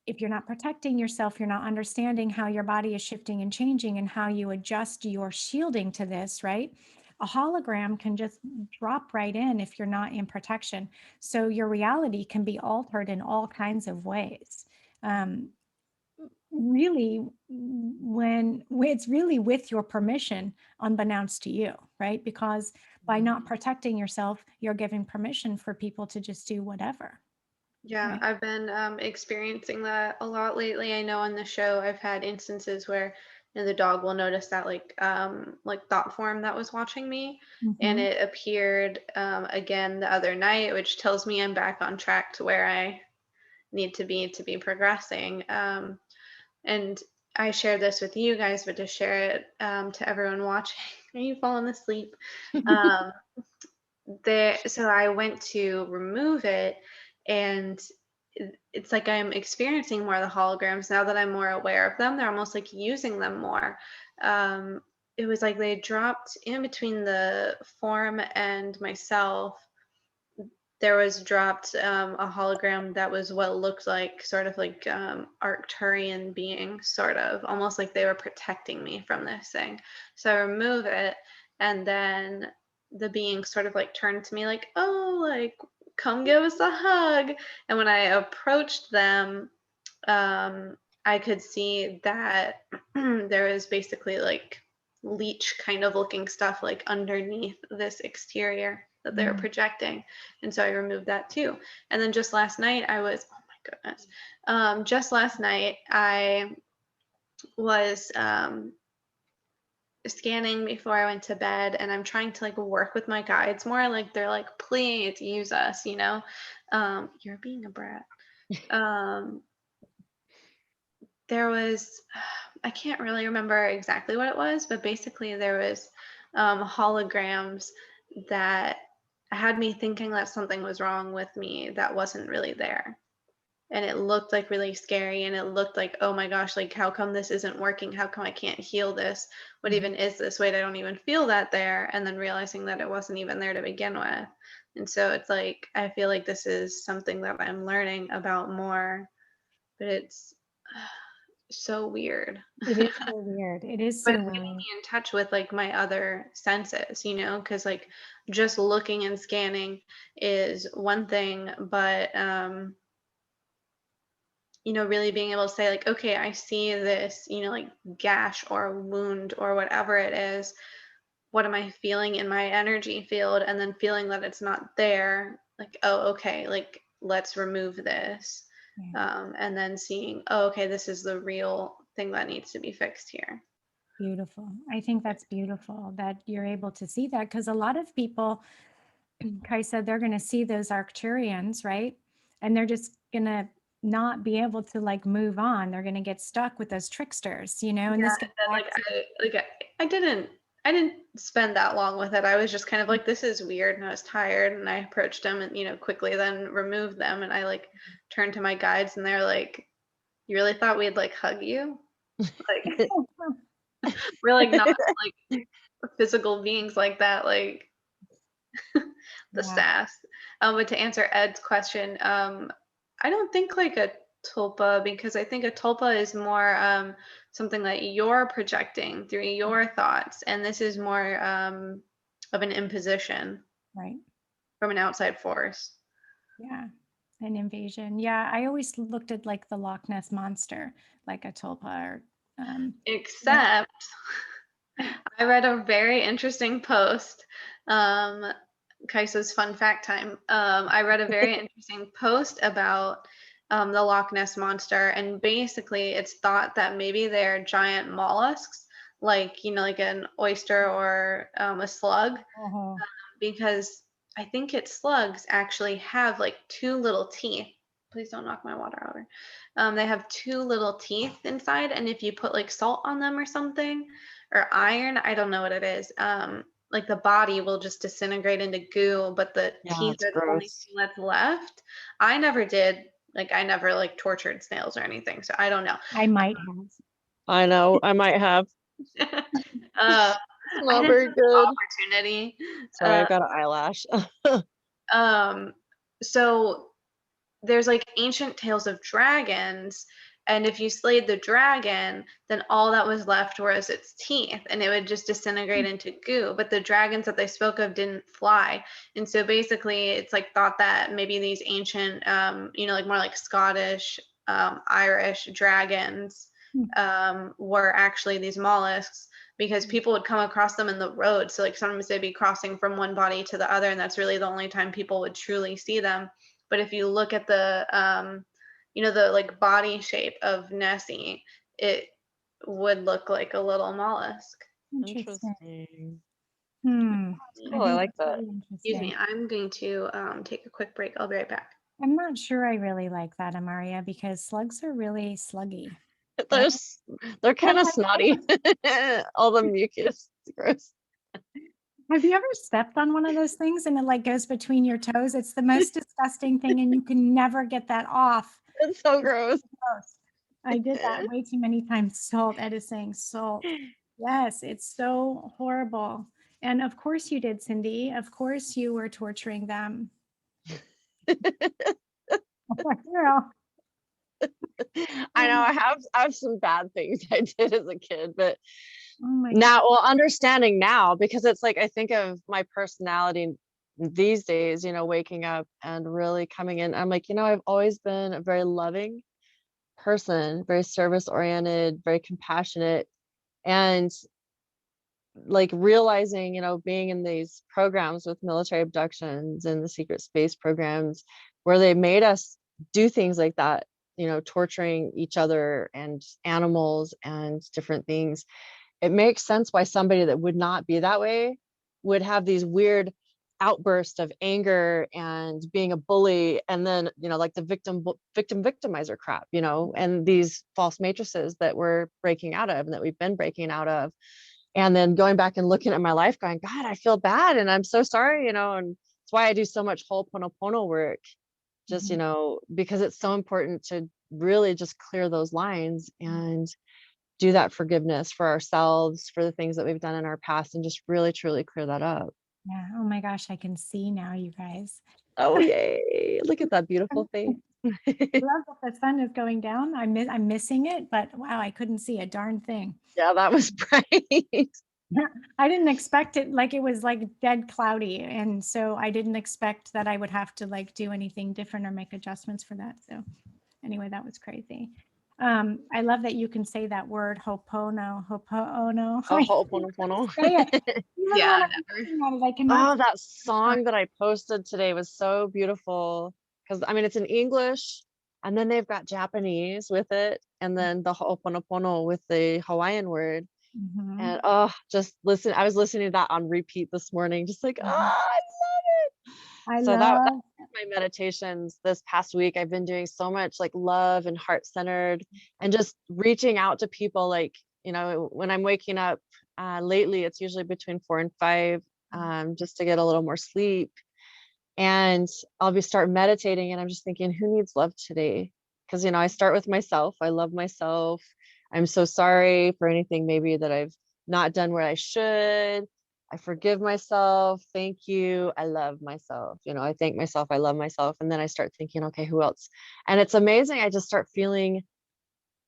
[SPEAKER 1] if you're not protecting yourself, you're not understanding how your body is shifting and changing and how you adjust your shielding to this, right? A hologram can just drop right in if you're not in protection. So your reality can be altered in all kinds of ways. Really, when it's really with your permission, unbeknownst to you, right? Because by not protecting yourself, you're giving permission for people to just do whatever.
[SPEAKER 3] Yeah,
[SPEAKER 1] Right.
[SPEAKER 3] I've been experiencing that a lot lately. I know on the show I've had instances where the dog will notice that like thought form that was watching me, and
[SPEAKER 1] Mhm.
[SPEAKER 3] it appeared again the other night, which tells me I'm back on track to where I need to be progressing. And I share this with you guys, but to share it to everyone watching. Are you falling asleep? Um, so I went to remove it, and it's like I'm experiencing more of the holograms now that I'm more aware of them. They're almost like using them more. Um, it was like they dropped in between the form and myself. There was dropped a hologram that was what looked like sort of like Arcturian beings, sort of almost like they were protecting me from this thing. So I remove it, and then the being sort of like turned to me like, oh, like come give us a hug. And when I approached them, I could see that there was basically like leech kind of looking stuff like underneath this exterior that they were projecting. And so I removed that too. And then just last night I was, oh my goodness, just last night I was scanning before I went to bed, and I'm trying to like work with my guides more. Like they're like, please use us, you know. You're being a brat. Um, there was, I can't really remember exactly what it was, but basically there was holograms that had me thinking that something was wrong with me that wasn't really there. And it looked like really scary, and it looked like, oh my gosh, like how come this isn't working? How come I can't heal this? What even is this? Wait, I don't even feel that there. And then realizing that it wasn't even there to begin with. And so it's like, I feel like this is something that I'm learning about more, but it's so weird.
[SPEAKER 1] It is so weird. It is
[SPEAKER 3] But
[SPEAKER 1] so
[SPEAKER 3] it's getting
[SPEAKER 1] weird.
[SPEAKER 3] me in touch with like my other senses, you know, because like just looking and scanning is one thing, but really being able to say like, okay, I see this, like gash or wound or whatever it is. What am I feeling in my energy field? And then feeling that it's not there, like, oh, okay, like let's remove this.
[SPEAKER 1] Yeah.
[SPEAKER 3] And then seeing, oh, okay, this is the real thing that needs to be fixed here.
[SPEAKER 1] Beautiful. I think that's beautiful that you're able to see that, because a lot of people, Kaisa, they're going to see those Arcturians, right? And they're just going to not be able to like move on. They're going to get stuck with those tricksters, and
[SPEAKER 3] Yeah,
[SPEAKER 1] this gets
[SPEAKER 3] and
[SPEAKER 1] back
[SPEAKER 3] like
[SPEAKER 1] to
[SPEAKER 3] I didn't spend that long with it. I was just kind of like, this is weird, and I was tired, and I approached them and quickly then removed them, and I like turned to my guides, and they're like, you really thought we'd like hug you? Like we're like not like physical beings like that, like the
[SPEAKER 1] yeah.
[SPEAKER 3] sass. But to answer Ed's question, I don't think like a tulpa, because I think a tulpa is more something that you're projecting through your thoughts, and this is more of an imposition
[SPEAKER 1] Right.
[SPEAKER 3] from an outside force.
[SPEAKER 1] Yeah. An invasion. Yeah. I always looked at like the Loch Ness monster, like a tulpa or, yeah.
[SPEAKER 3] Except I read a very interesting post. Kaisa's fun fact time. I read a very interesting post about the Loch Ness monster, and basically, it's thought that maybe they're giant mollusks, like like an oyster or a slug,
[SPEAKER 1] Oh,
[SPEAKER 3] because I think it's slugs actually have like two little teeth. Please don't knock my water over. They have two little teeth inside, and if you put like salt on them or something, or iron, I don't know what it is. Like the body will just disintegrate into goo, but the
[SPEAKER 4] Yeah,
[SPEAKER 3] teeth
[SPEAKER 4] it's
[SPEAKER 3] are the only
[SPEAKER 4] gross.
[SPEAKER 3] thing that's left. I never did. Like I never like tortured snails or anything, so I don't know.
[SPEAKER 1] I might have.
[SPEAKER 4] I know. I might have.
[SPEAKER 3] uh,
[SPEAKER 4] It's
[SPEAKER 3] I
[SPEAKER 4] not
[SPEAKER 3] didn't
[SPEAKER 4] very
[SPEAKER 3] have the
[SPEAKER 4] good.
[SPEAKER 3] opportunity.
[SPEAKER 4] Sorry, I've got an eyelash.
[SPEAKER 3] So there's like ancient tales of dragons, and if you slayed the dragon, then all that was left was its teeth, and it would just disintegrate into goo. But the dragons that they spoke of didn't fly, and so basically, it's like thought that maybe these ancient, like more like Scottish, Irish dragons, were actually these mollusks, because people would come across them in the road. So like sometimes they'd be crossing from one body to the other, and that's really the only time people would truly see them. But if you look at the the like body shape of Nessie, it would look like a little mollusk.
[SPEAKER 1] Interesting.
[SPEAKER 4] Interesting.
[SPEAKER 1] I
[SPEAKER 4] Oh, I
[SPEAKER 1] think
[SPEAKER 4] like
[SPEAKER 1] that's
[SPEAKER 4] that.
[SPEAKER 1] really
[SPEAKER 3] Excuse me,
[SPEAKER 1] interesting.
[SPEAKER 3] I'm going to take a quick break. I'll be right back.
[SPEAKER 1] I'm not sure I really like that, Amaria, because slugs are really sluggy.
[SPEAKER 4] They're,
[SPEAKER 1] Right?
[SPEAKER 4] they're kind of snotty. All the mucus. Gross.
[SPEAKER 1] Have you ever stepped on one of those things and it like goes between your toes? It's the most disgusting thing, and you can never get that off.
[SPEAKER 4] It's so gross.
[SPEAKER 1] Gross. I did that way too many times. Salt, Ed is saying salt. Yes, it's so horrible. And of course you did, Cindy. Of course you were torturing them. Girl.
[SPEAKER 4] I know I have some bad things I did as a kid, but
[SPEAKER 1] Oh my God.
[SPEAKER 4] now, well, understanding now, because it's like I think of my personality these days, waking up and really coming in. I'm like, I've always been a very loving person, very service oriented, very compassionate, and like realizing, being in these programs with military abductions and the secret space programs where they made us do things like that, torturing each other and animals and different things. It makes sense why somebody that would not be that way would have these weird outbursts of anger and being a bully, and then like the victimizer crap, and these false matrices that we're breaking out of and that we've been breaking out of, and then going back and looking at my life going, God, I feel bad and I'm so sorry, and it's why I do so much Ho'oponopono work, just because it's so important to really just clear those lines and do that forgiveness for ourselves, for the things that we've done in our past, and just really truly clear that up.
[SPEAKER 1] Yeah. Oh my gosh, I can see now, you guys.
[SPEAKER 4] Oh, yay. Look at that beautiful face.
[SPEAKER 1] I love that the sun is going down. I'm missing it, but wow, I couldn't see a darn thing.
[SPEAKER 4] Yeah, that was bright.
[SPEAKER 1] I didn't expect it. Like it was like dead cloudy. And so I didn't expect that I would have to like do anything different or make adjustments for that. So anyway, that was crazy. I love that you can say that word, hopono.
[SPEAKER 4] Oh, Ho'oponopono.
[SPEAKER 1] Say it. Even
[SPEAKER 3] Yeah,
[SPEAKER 1] when I'm
[SPEAKER 3] never.
[SPEAKER 1] looking at it, I cannot.
[SPEAKER 4] Oh, that song that I posted today was so beautiful, because it's in English, and then they've got Japanese with it, and then the Ho'oponopono with the Hawaiian word.
[SPEAKER 1] Mhm.
[SPEAKER 4] And just listen. I was listening to that on repeat this morning, just like, I love it.
[SPEAKER 1] I
[SPEAKER 4] So that's
[SPEAKER 1] love.
[SPEAKER 4] my meditations this past week. I've been doing so much like love and heart-centered, and just reaching out to people, like, when I'm waking up, lately it's usually between 4 and 5, just to get a little more sleep. And I'll be start meditating, and I'm just thinking, who needs love today? Because I start with myself. I love myself. I'm so sorry for anything maybe that I've not done where I should. I forgive myself. Thank you. I love myself. I thank myself. I love myself. And then I start thinking, okay, who else? And it's amazing. I just start feeling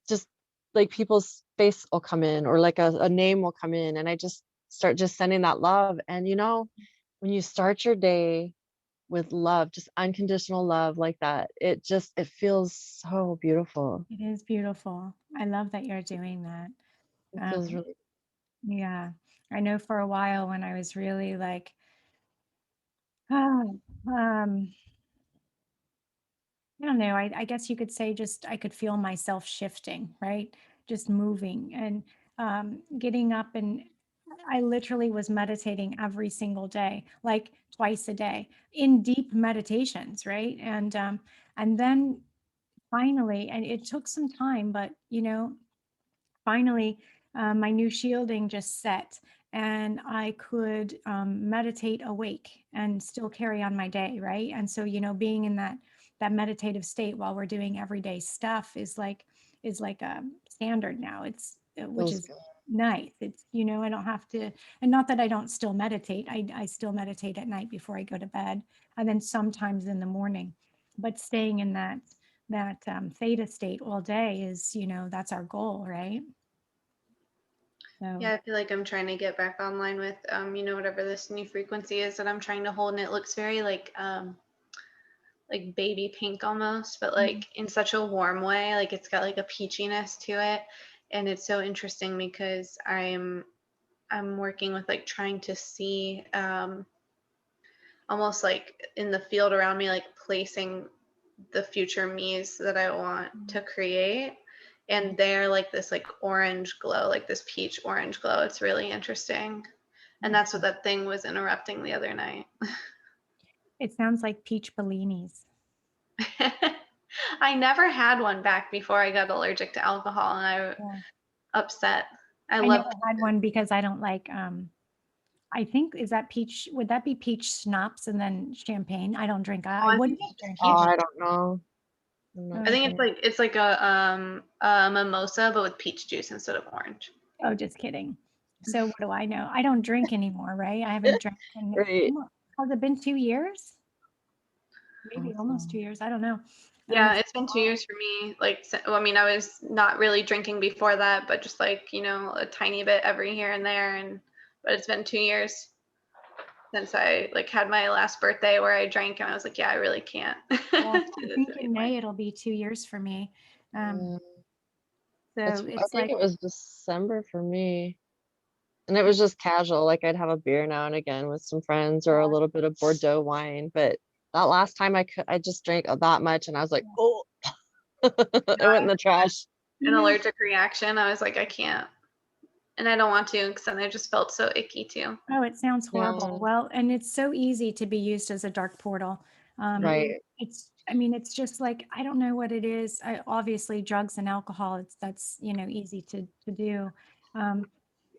[SPEAKER 4] just like people's face will come in, or like a name will come in, and I just start just sending that love. And when you start your day with love, just unconditional love like that, it feels so beautiful.
[SPEAKER 1] It is beautiful. I love that you're doing that.
[SPEAKER 4] It feels
[SPEAKER 1] Um,
[SPEAKER 4] really
[SPEAKER 1] yeah. I know for a while when I was really like, um, I don't know. I guess you could say just I could feel myself shifting, right? Just moving and getting up. And I literally was meditating every single day, like twice a day in deep meditations, right? And then finally, and it took some time, but finally, my new shielding just set, and I could meditate awake and still carry on my day, right? And so, being in that meditative state while we're doing everyday stuff is like a standard now. It's which
[SPEAKER 4] feels
[SPEAKER 1] is
[SPEAKER 4] good.
[SPEAKER 1] nice. It's I don't have to, and not that I don't still meditate. I still meditate at night before I go to bed, and then sometimes in the morning. but staying in that theta state all day is, that's our goal, right? So
[SPEAKER 3] Yeah, I feel like I'm trying to get back online with whatever this new frequency is that I'm trying to hold, and it looks very like baby pink almost, but like in such a warm way. Like it's got like a peachiness to it. And it's so interesting because I'm working with like trying to see almost like in the field around me, like placing the future me's that I want to create. And they're like this like orange glow, like this peach orange glow. It's really interesting. And that's what that thing was interrupting the other night.
[SPEAKER 1] it sounds like peach bellinis.
[SPEAKER 3] I never had one back before I got allergic to alcohol, and
[SPEAKER 1] Yeah.
[SPEAKER 3] upset. I
[SPEAKER 1] I
[SPEAKER 3] love
[SPEAKER 1] never had one because I don't like, I think, is that peach, would that be peach schnapps and then champagne? I don't drink, I
[SPEAKER 3] I
[SPEAKER 1] wouldn't
[SPEAKER 3] think
[SPEAKER 1] drink
[SPEAKER 4] Oh,
[SPEAKER 1] either.
[SPEAKER 4] I don't know. I'm
[SPEAKER 1] Oh,
[SPEAKER 4] not
[SPEAKER 3] I think
[SPEAKER 4] sure.
[SPEAKER 3] it's like a mimosa but with peach juice instead of orange.
[SPEAKER 1] Oh, just kidding. So what do I know? I don't drink anymore, right? I haven't drank in,
[SPEAKER 4] Right.
[SPEAKER 1] has it been 2 years? Maybe almost
[SPEAKER 4] Awesome.
[SPEAKER 1] 2 years. I don't know.
[SPEAKER 3] Yeah,
[SPEAKER 1] It's
[SPEAKER 3] it's been 2 years for me. Like, I mean, I was not really drinking before that, but just like, a tiny bit every here and there. But it's been 2 years since I like had my last birthday where I drank, and I was like, yeah, I really can't
[SPEAKER 1] yeah,
[SPEAKER 3] do
[SPEAKER 1] I
[SPEAKER 3] this
[SPEAKER 1] think in
[SPEAKER 3] anymore.
[SPEAKER 1] May it'll be 2 years for me.
[SPEAKER 4] Yeah.
[SPEAKER 1] So
[SPEAKER 4] I
[SPEAKER 1] it's
[SPEAKER 4] think
[SPEAKER 1] like,
[SPEAKER 4] it was December for me. And it was just casual. Like I'd have a beer now and again with some friends or a little bit of Bordeaux wine. But that last time I just drank that much and I was like, oh, it went in the trash.
[SPEAKER 3] An
[SPEAKER 1] yeah.
[SPEAKER 3] allergic reaction. I was like, I can't. And I don't want to because then I just felt so icky too.
[SPEAKER 1] Oh, it sounds horrible.
[SPEAKER 4] Yeah.
[SPEAKER 1] Well, and it's so easy to be used as a dark portal.
[SPEAKER 4] Right.
[SPEAKER 1] I mean, it's just like, I don't know what it is. Obviously, drugs and alcohol, that's, easy to do.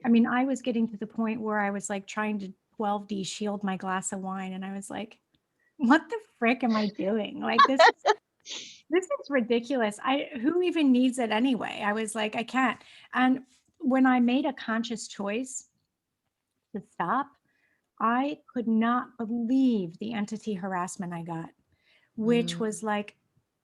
[SPEAKER 1] I mean, I was getting to the point where I was like trying to 12D shield my glass of wine. And I was like, what the frick am I doing? Like, this is ridiculous. Who even needs it anyway? I was like, I can't. And when I made a conscious choice to stop, I could not believe the entity harassment I got, which was like,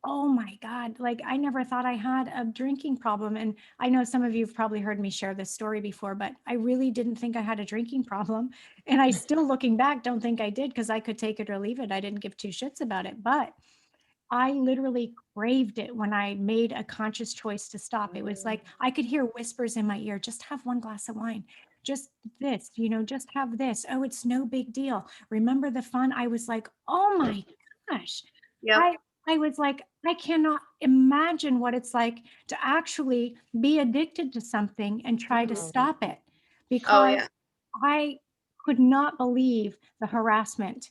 [SPEAKER 1] oh my God, like I never thought I had a drinking problem. And I know some of you have probably heard me share this story before, but I really didn't think I had a drinking problem. And I still, looking back, don't think I did because I could take it or leave it. I didn't give two shits about it. But I literally craved it when I made a conscious choice to stop. It was like I could hear whispers in my ear, just have one glass of wine. Just this, just have this. Oh, it's no big deal. Remember the fun? I was like, oh my gosh.
[SPEAKER 3] Yep.
[SPEAKER 1] I was like, I cannot imagine what it's like to actually be addicted to something and try to stop it
[SPEAKER 3] Oh
[SPEAKER 1] because
[SPEAKER 3] yeah.
[SPEAKER 1] I could not believe the harassment.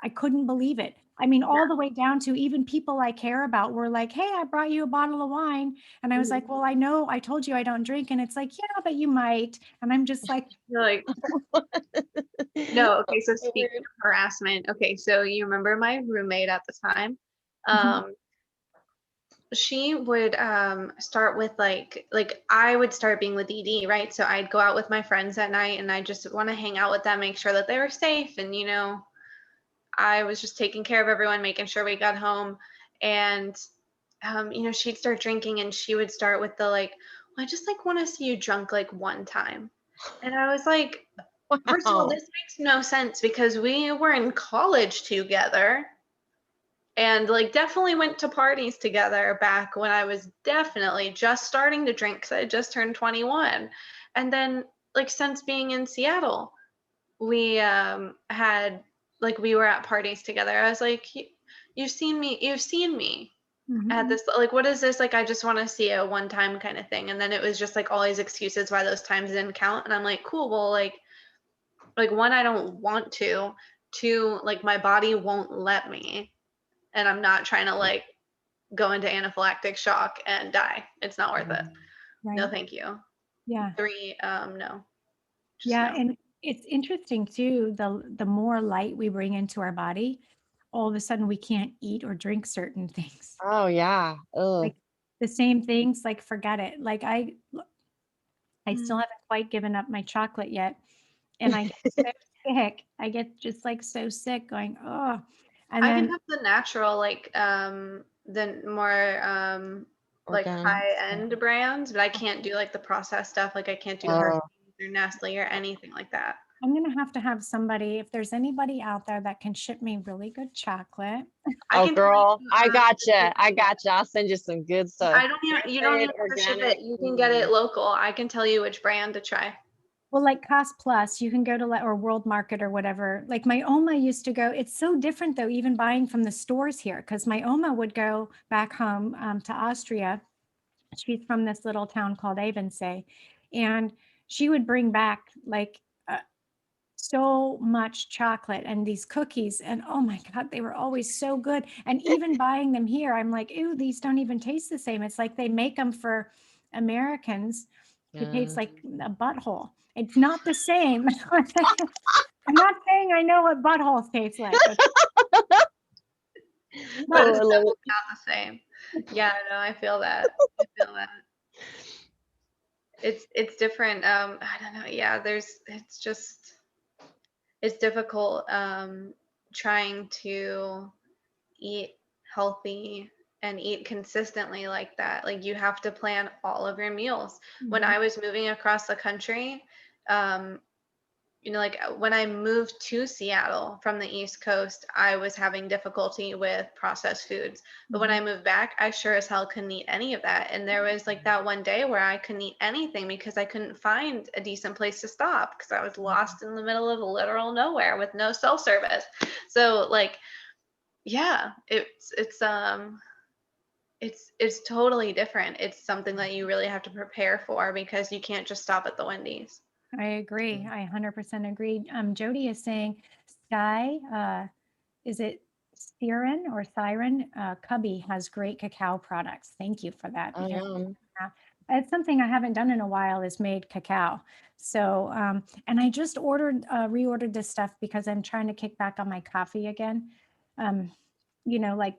[SPEAKER 1] I couldn't believe it. I mean, all the way down to even people I care about were like, hey, I brought you a bottle of wine. And I was like, well, I know I told you I don't drink. And it's like, yeah, but you might. And I'm just like,
[SPEAKER 3] You're like, no, okay, so
[SPEAKER 4] So
[SPEAKER 3] speaking
[SPEAKER 4] weird.
[SPEAKER 3] of harassment, okay, so you remember my roommate at the time?
[SPEAKER 1] mhm,
[SPEAKER 3] She would start with like I would start being with ED, right? So I'd go out with my friends at night and I just want to hang out with them, make sure that they were safe, and I was just taking care of everyone, making sure we got home. And she'd start drinking and she would start with the like, well, I just like want to see you drunk like one time. And I was like, first of all,
[SPEAKER 4] Wow.
[SPEAKER 3] this makes no sense because we were in college together and like definitely went to parties together back when I was definitely just starting to drink because I had just turned 21. And then like since being in Seattle, we had like we were at parties together. I was like, you've seen me at
[SPEAKER 1] mhm.
[SPEAKER 3] this, like what is this, like I just want to see a one time kind of thing. And then it was just like all these excuses why those times didn't count. And I'm like, cool, well like one, I don't want to. Two, like my body won't let me, and I'm not trying to like go into anaphylactic shock and die. It's not worth it. No,
[SPEAKER 1] Right.
[SPEAKER 3] thank you.
[SPEAKER 1] Yeah.
[SPEAKER 3] Three, no, just
[SPEAKER 1] Yeah.
[SPEAKER 3] no.
[SPEAKER 1] And it's interesting too, the more light we bring into our body, all of a sudden we can't eat or drink certain things.
[SPEAKER 4] Oh yeah. Ugh.
[SPEAKER 1] Like the same things, like forget it. Like I still
[SPEAKER 3] Mm.
[SPEAKER 1] haven't quite given up my chocolate yet. And I get so sick. I get just like so sick going, oh. And
[SPEAKER 3] I can
[SPEAKER 1] then,
[SPEAKER 3] have the natural, like the more like
[SPEAKER 4] Organic.
[SPEAKER 3] high-end brands, but I can't do like the processed stuff. Like I can't do
[SPEAKER 4] Oh.
[SPEAKER 3] Hershey's or Nestle or anything like that.
[SPEAKER 1] I'm going to have somebody, if there's anybody out there that can ship me really good chocolate.
[SPEAKER 3] I
[SPEAKER 4] Oh,
[SPEAKER 3] can tell
[SPEAKER 4] girl,
[SPEAKER 3] you,
[SPEAKER 4] I gotcha. I gotcha. I'll send you some good stuff.
[SPEAKER 3] I don't even, you don't
[SPEAKER 4] Fair
[SPEAKER 3] even
[SPEAKER 4] trade,
[SPEAKER 3] have to ship
[SPEAKER 4] organic.
[SPEAKER 3] it. You can get it local. I can tell you which brand to try.
[SPEAKER 1] Well, like Cost Plus, you can go to or World Market or whatever. Like my Oma used to go. It's so different though, even buying from the stores here, because my Oma would go back home to Austria. She's from this little town called Avensee, and she would bring back like so much chocolate and these cookies, and oh my God, they were always so good. And even buying them here, I'm like, ew, these don't even taste the same. It's like they make them for Americans to taste like a butthole. It's not the same. I'm not saying I know what buttholes taste like.
[SPEAKER 3] But
[SPEAKER 4] Oh,
[SPEAKER 3] it's
[SPEAKER 4] I love
[SPEAKER 3] definitely
[SPEAKER 4] it.
[SPEAKER 3] not the same. Yeah, no, I feel that. I feel that. It's different. I don't know. Yeah, it's difficult trying to eat healthy and eat consistently like that. Like you have to plan all of your meals. When
[SPEAKER 1] Mhm.
[SPEAKER 3] I was moving across the country, um, like when I moved to Seattle from the East Coast, I was having difficulty with processed foods. But when I moved back, I sure as hell couldn't eat any of that. And there was like that one day where I couldn't eat anything because I couldn't find a decent place to stop because I was lost in the middle of literal nowhere with no cell service. So like, yeah, it's totally different. It's something that you really have to prepare for because you can't just stop at the Wendy's.
[SPEAKER 1] I agree. I 100% agree. Jody is saying Sky, is it Siren or Siren? Cubby has great cacao products. Thank you for that.
[SPEAKER 4] I
[SPEAKER 1] Yeah.
[SPEAKER 4] am.
[SPEAKER 1] It's something I haven't done in a while is made cacao. So, and I just reordered this stuff because I'm trying to kick back on my coffee again. Like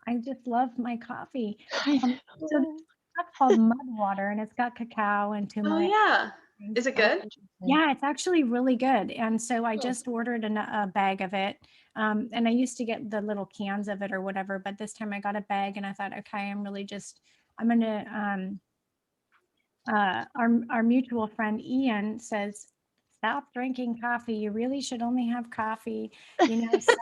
[SPEAKER 1] I just love my coffee. So there's stuff called mud water and it's got cacao and
[SPEAKER 3] Oh
[SPEAKER 1] turmeric.
[SPEAKER 3] yeah. Is it good?
[SPEAKER 1] Yeah, it's actually really good. And so I
[SPEAKER 3] Cool.
[SPEAKER 1] just ordered a bag of it. And I used to get the little cans of it or whatever, but this time I got a bag and I thought, okay, I'm going to, our mutual friend Ian says, stop drinking coffee. You really should only have coffee, so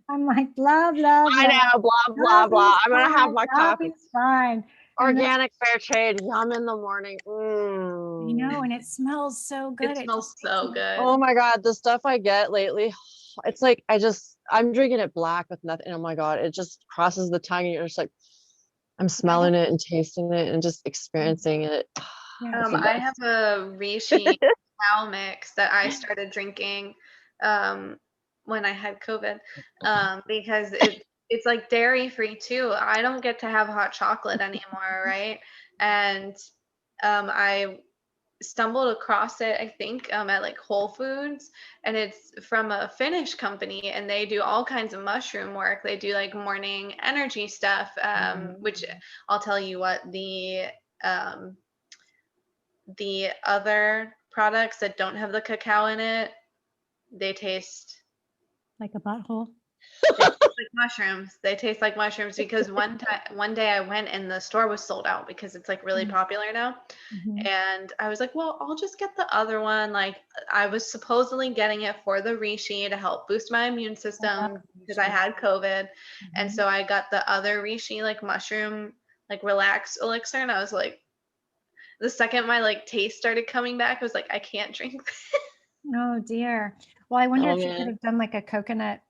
[SPEAKER 1] I'm like, blah, blah,
[SPEAKER 4] I
[SPEAKER 1] blah.
[SPEAKER 4] know, blah, blah, blah. I'm going to have my coffee.
[SPEAKER 1] Coffee's fine.
[SPEAKER 4] Organic, fair trade, yum in the morning.
[SPEAKER 1] And it smells so good.
[SPEAKER 3] It smells so good.
[SPEAKER 4] Oh my God, the stuff I get lately, it's like I'm drinking it black with nothing. Oh my God, it just crosses the tongue and you're just like, I'm smelling it and tasting it and just experiencing it.
[SPEAKER 1] Yeah.
[SPEAKER 3] I have a reishi cow mix that I started drinking when I had COVID because it's like dairy free too. I don't get to have hot chocolate anymore, right? And I stumbled across it, I think, at like Whole Foods, and it's from a Finnish company, and they do all kinds of mushroom work. They do like morning energy stuff, which I'll tell you what, the other products that don't have the cacao in it, they taste
[SPEAKER 1] Like a butthole.
[SPEAKER 3] like mushrooms. They taste like mushrooms because one day I went and the store was sold out because it's like really popular now.
[SPEAKER 1] Mhm.
[SPEAKER 3] And I was like, well, I'll just get the other one. Like I was supposedly getting it for the reishi to help boost my immune system because I had COVID. And so I got the other reishi like mushroom, like relax elixir. And I was like, the second my like taste started coming back, I was like, I can't drink this.
[SPEAKER 1] Oh dear. Well, I wonder
[SPEAKER 4] Oh,
[SPEAKER 1] if you could
[SPEAKER 4] man.
[SPEAKER 1] have done like a coconut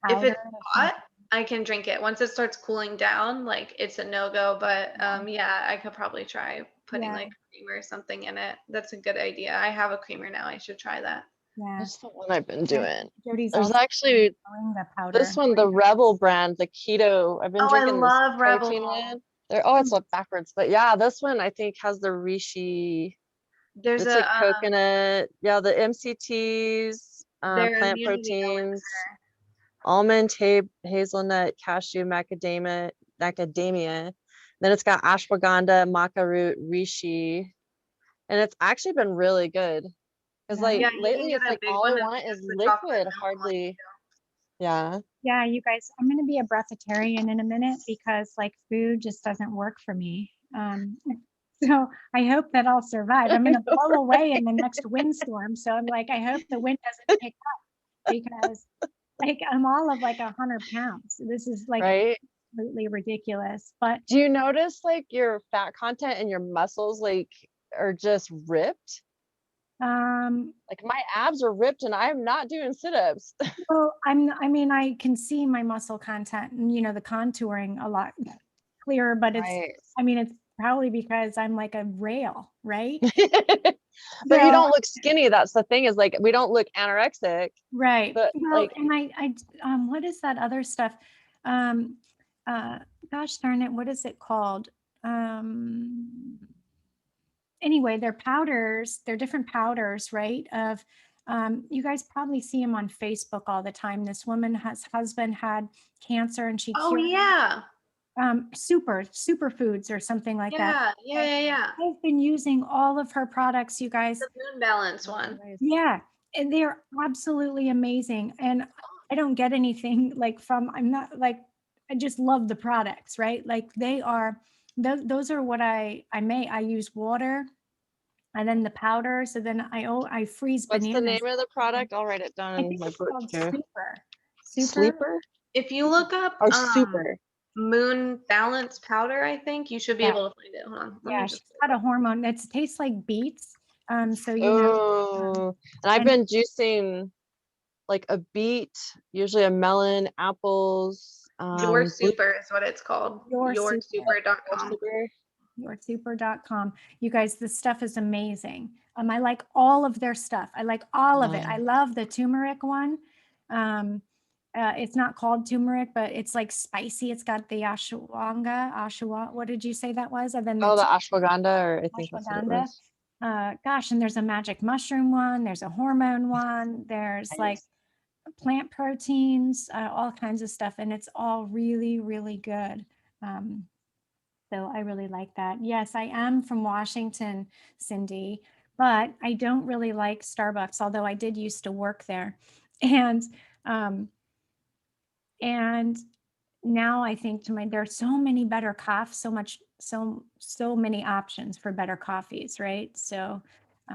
[SPEAKER 3] If
[SPEAKER 1] powder.
[SPEAKER 3] it's hot, I can drink it. Once it starts cooling down, like it's a no-go. But yeah, I could probably try putting like creamer or something in it. That's a good idea. I have a creamer now. I should try that.
[SPEAKER 1] Yeah.
[SPEAKER 4] That's the one I've been doing.
[SPEAKER 1] Jody's
[SPEAKER 4] There's
[SPEAKER 1] also
[SPEAKER 4] actually
[SPEAKER 1] growing the powder.
[SPEAKER 4] this one, the Rebel brand, the keto. I've been
[SPEAKER 3] Oh, I
[SPEAKER 4] drinking this
[SPEAKER 3] love
[SPEAKER 4] protein
[SPEAKER 3] Rebel.
[SPEAKER 4] one. It's up backwards, but yeah, this one I think has the reishi.
[SPEAKER 3] There's
[SPEAKER 4] It's
[SPEAKER 3] a
[SPEAKER 4] like coconut. Yeah, the MCTs,
[SPEAKER 3] their
[SPEAKER 4] plant
[SPEAKER 3] immunity
[SPEAKER 4] proteins,
[SPEAKER 3] elixir.
[SPEAKER 4] almond, hazelnut, cashew, macadamia. Then it's got ashwagandha, maca root, reishi, and it's actually been really good. Because like
[SPEAKER 3] Yeah, you can
[SPEAKER 4] lately,
[SPEAKER 3] get
[SPEAKER 4] it's
[SPEAKER 3] a
[SPEAKER 4] like
[SPEAKER 3] big
[SPEAKER 4] all
[SPEAKER 3] one
[SPEAKER 4] I
[SPEAKER 3] of
[SPEAKER 4] want is
[SPEAKER 3] the chocolate
[SPEAKER 4] liquid.
[SPEAKER 3] milk one.
[SPEAKER 4] Hardly. Yeah.
[SPEAKER 1] Yeah, you guys, I'm going to be a breatharian in a minute because like food just doesn't work for me. So I hope that I'll survive. I'm going to blow away in the next windstorm. So I'm like, I hope the wind doesn't pick up because like I'm all of like 100 pounds. This is like
[SPEAKER 4] Right.
[SPEAKER 1] absolutely ridiculous. But
[SPEAKER 4] Do you notice like your fat content and your muscles like are just ripped? Like my abs are ripped and I'm not doing sit-ups.
[SPEAKER 1] well, I mean, I can see my muscle content and the contouring a lot clearer, but
[SPEAKER 4] Right.
[SPEAKER 1] I mean, it's probably because I'm like a rail, right?
[SPEAKER 4] But you
[SPEAKER 1] So,
[SPEAKER 4] don't look skinny. That's the thing, is like we don't look anorexic,
[SPEAKER 1] right.
[SPEAKER 4] but
[SPEAKER 1] Well,
[SPEAKER 4] like
[SPEAKER 1] and what is that other stuff? Um, gosh darn it, what is it called? Um, anyway, they're powders, they're different powders, right? You guys probably see them on Facebook all the time. This woman has husband had cancer and she
[SPEAKER 3] Oh
[SPEAKER 1] cured
[SPEAKER 3] yeah.
[SPEAKER 1] superfoods or something like that.
[SPEAKER 3] Yeah.
[SPEAKER 1] I've been using all of her products, you guys.
[SPEAKER 3] The moon balance one.
[SPEAKER 1] Yeah, and they're absolutely amazing. And I don't get anything like I'm not like, I just love the products, right? Like they are, those are what I use water and then the powder. So then I freeze
[SPEAKER 4] what's the
[SPEAKER 1] bananas.
[SPEAKER 4] name of the product? I'll write it down
[SPEAKER 1] I
[SPEAKER 4] in
[SPEAKER 1] think
[SPEAKER 4] my
[SPEAKER 1] it's
[SPEAKER 4] book
[SPEAKER 1] called
[SPEAKER 4] here.
[SPEAKER 1] Super.
[SPEAKER 4] Sleeper
[SPEAKER 3] If you look up
[SPEAKER 4] or super?
[SPEAKER 3] moon balance powder, I think you should be
[SPEAKER 1] Yeah.
[SPEAKER 3] able to find it. Hold on. Let
[SPEAKER 1] Yeah,
[SPEAKER 3] me
[SPEAKER 1] she's
[SPEAKER 3] just
[SPEAKER 1] got a hormone. It tastes like beets. So
[SPEAKER 4] Oh, and I've
[SPEAKER 1] and-
[SPEAKER 4] been juicing like a beet, usually a melon, apples,
[SPEAKER 3] Your
[SPEAKER 4] blue
[SPEAKER 3] Super is what it's called.
[SPEAKER 1] Your Super.
[SPEAKER 3] Yoursuper.com.
[SPEAKER 4] super.
[SPEAKER 1] yoursuper.com. You guys, this stuff is amazing. I like all of their stuff. I like all of it. I love the turmeric one. It's not called turmeric, but it's like spicy. It's got the ashwagandha. What did you say that was? And then
[SPEAKER 4] Oh, the ashwagandha, or I think that's what it
[SPEAKER 1] ashwagandha.
[SPEAKER 4] was.
[SPEAKER 1] Gosh, and there's a magic mushroom one. There's a hormone one. There's like plant proteins, all kinds of stuff, and it's all really, really good. So I really like that. Yes, I am from Washington, Cindy, but I don't really like Starbucks, although I did used to work there. And um, and now I think there are so many better coffees, so many options for better coffees, right? So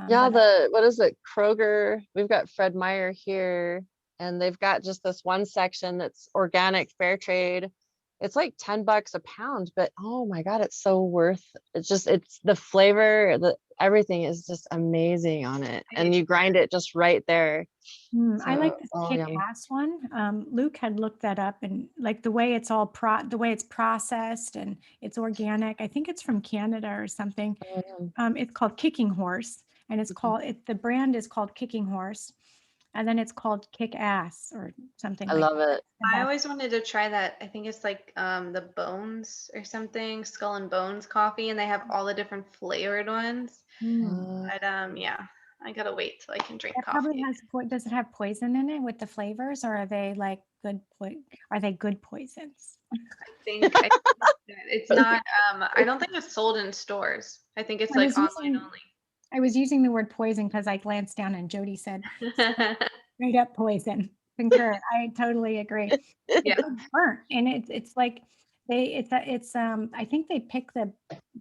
[SPEAKER 4] Yeah,
[SPEAKER 1] but
[SPEAKER 4] what is it? Kroger. We've got Fred Meyer here, and they've got just this one section that's organic, fair trade. It's like $10 a pound, but oh my God, it's so worth. It's the flavor, everything is just amazing on it, and you grind it just right there.
[SPEAKER 1] I like this
[SPEAKER 4] Oh, yum.
[SPEAKER 1] kick-ass one. Luke had looked that up and like the way it's the way it's processed and it's organic. I think it's from Canada or something.
[SPEAKER 4] Oh, yum.
[SPEAKER 1] It's called Kicking Horse and the brand is called Kicking Horse and then it's called Kick Ass or something
[SPEAKER 4] I
[SPEAKER 1] like
[SPEAKER 4] love
[SPEAKER 1] that.
[SPEAKER 4] it.
[SPEAKER 3] I always wanted to try that. I think it's like the Bones or something, Skull and Bones coffee, and they have all the different flavored ones. But yeah, I gotta wait till I can drink
[SPEAKER 1] That probably
[SPEAKER 3] coffee.
[SPEAKER 1] does it have poison in it with the flavors or are they like are they good poisons?
[SPEAKER 3] I think it's not. I don't think it's sold in stores. I think it's
[SPEAKER 1] I
[SPEAKER 3] like
[SPEAKER 1] was
[SPEAKER 3] online
[SPEAKER 1] using I was using the word poison because I glanced down and Jody said
[SPEAKER 3] only.
[SPEAKER 1] straight up poison. Concur. I totally agree.
[SPEAKER 3] Yeah.
[SPEAKER 1] It's burnt and it's like I think they pick the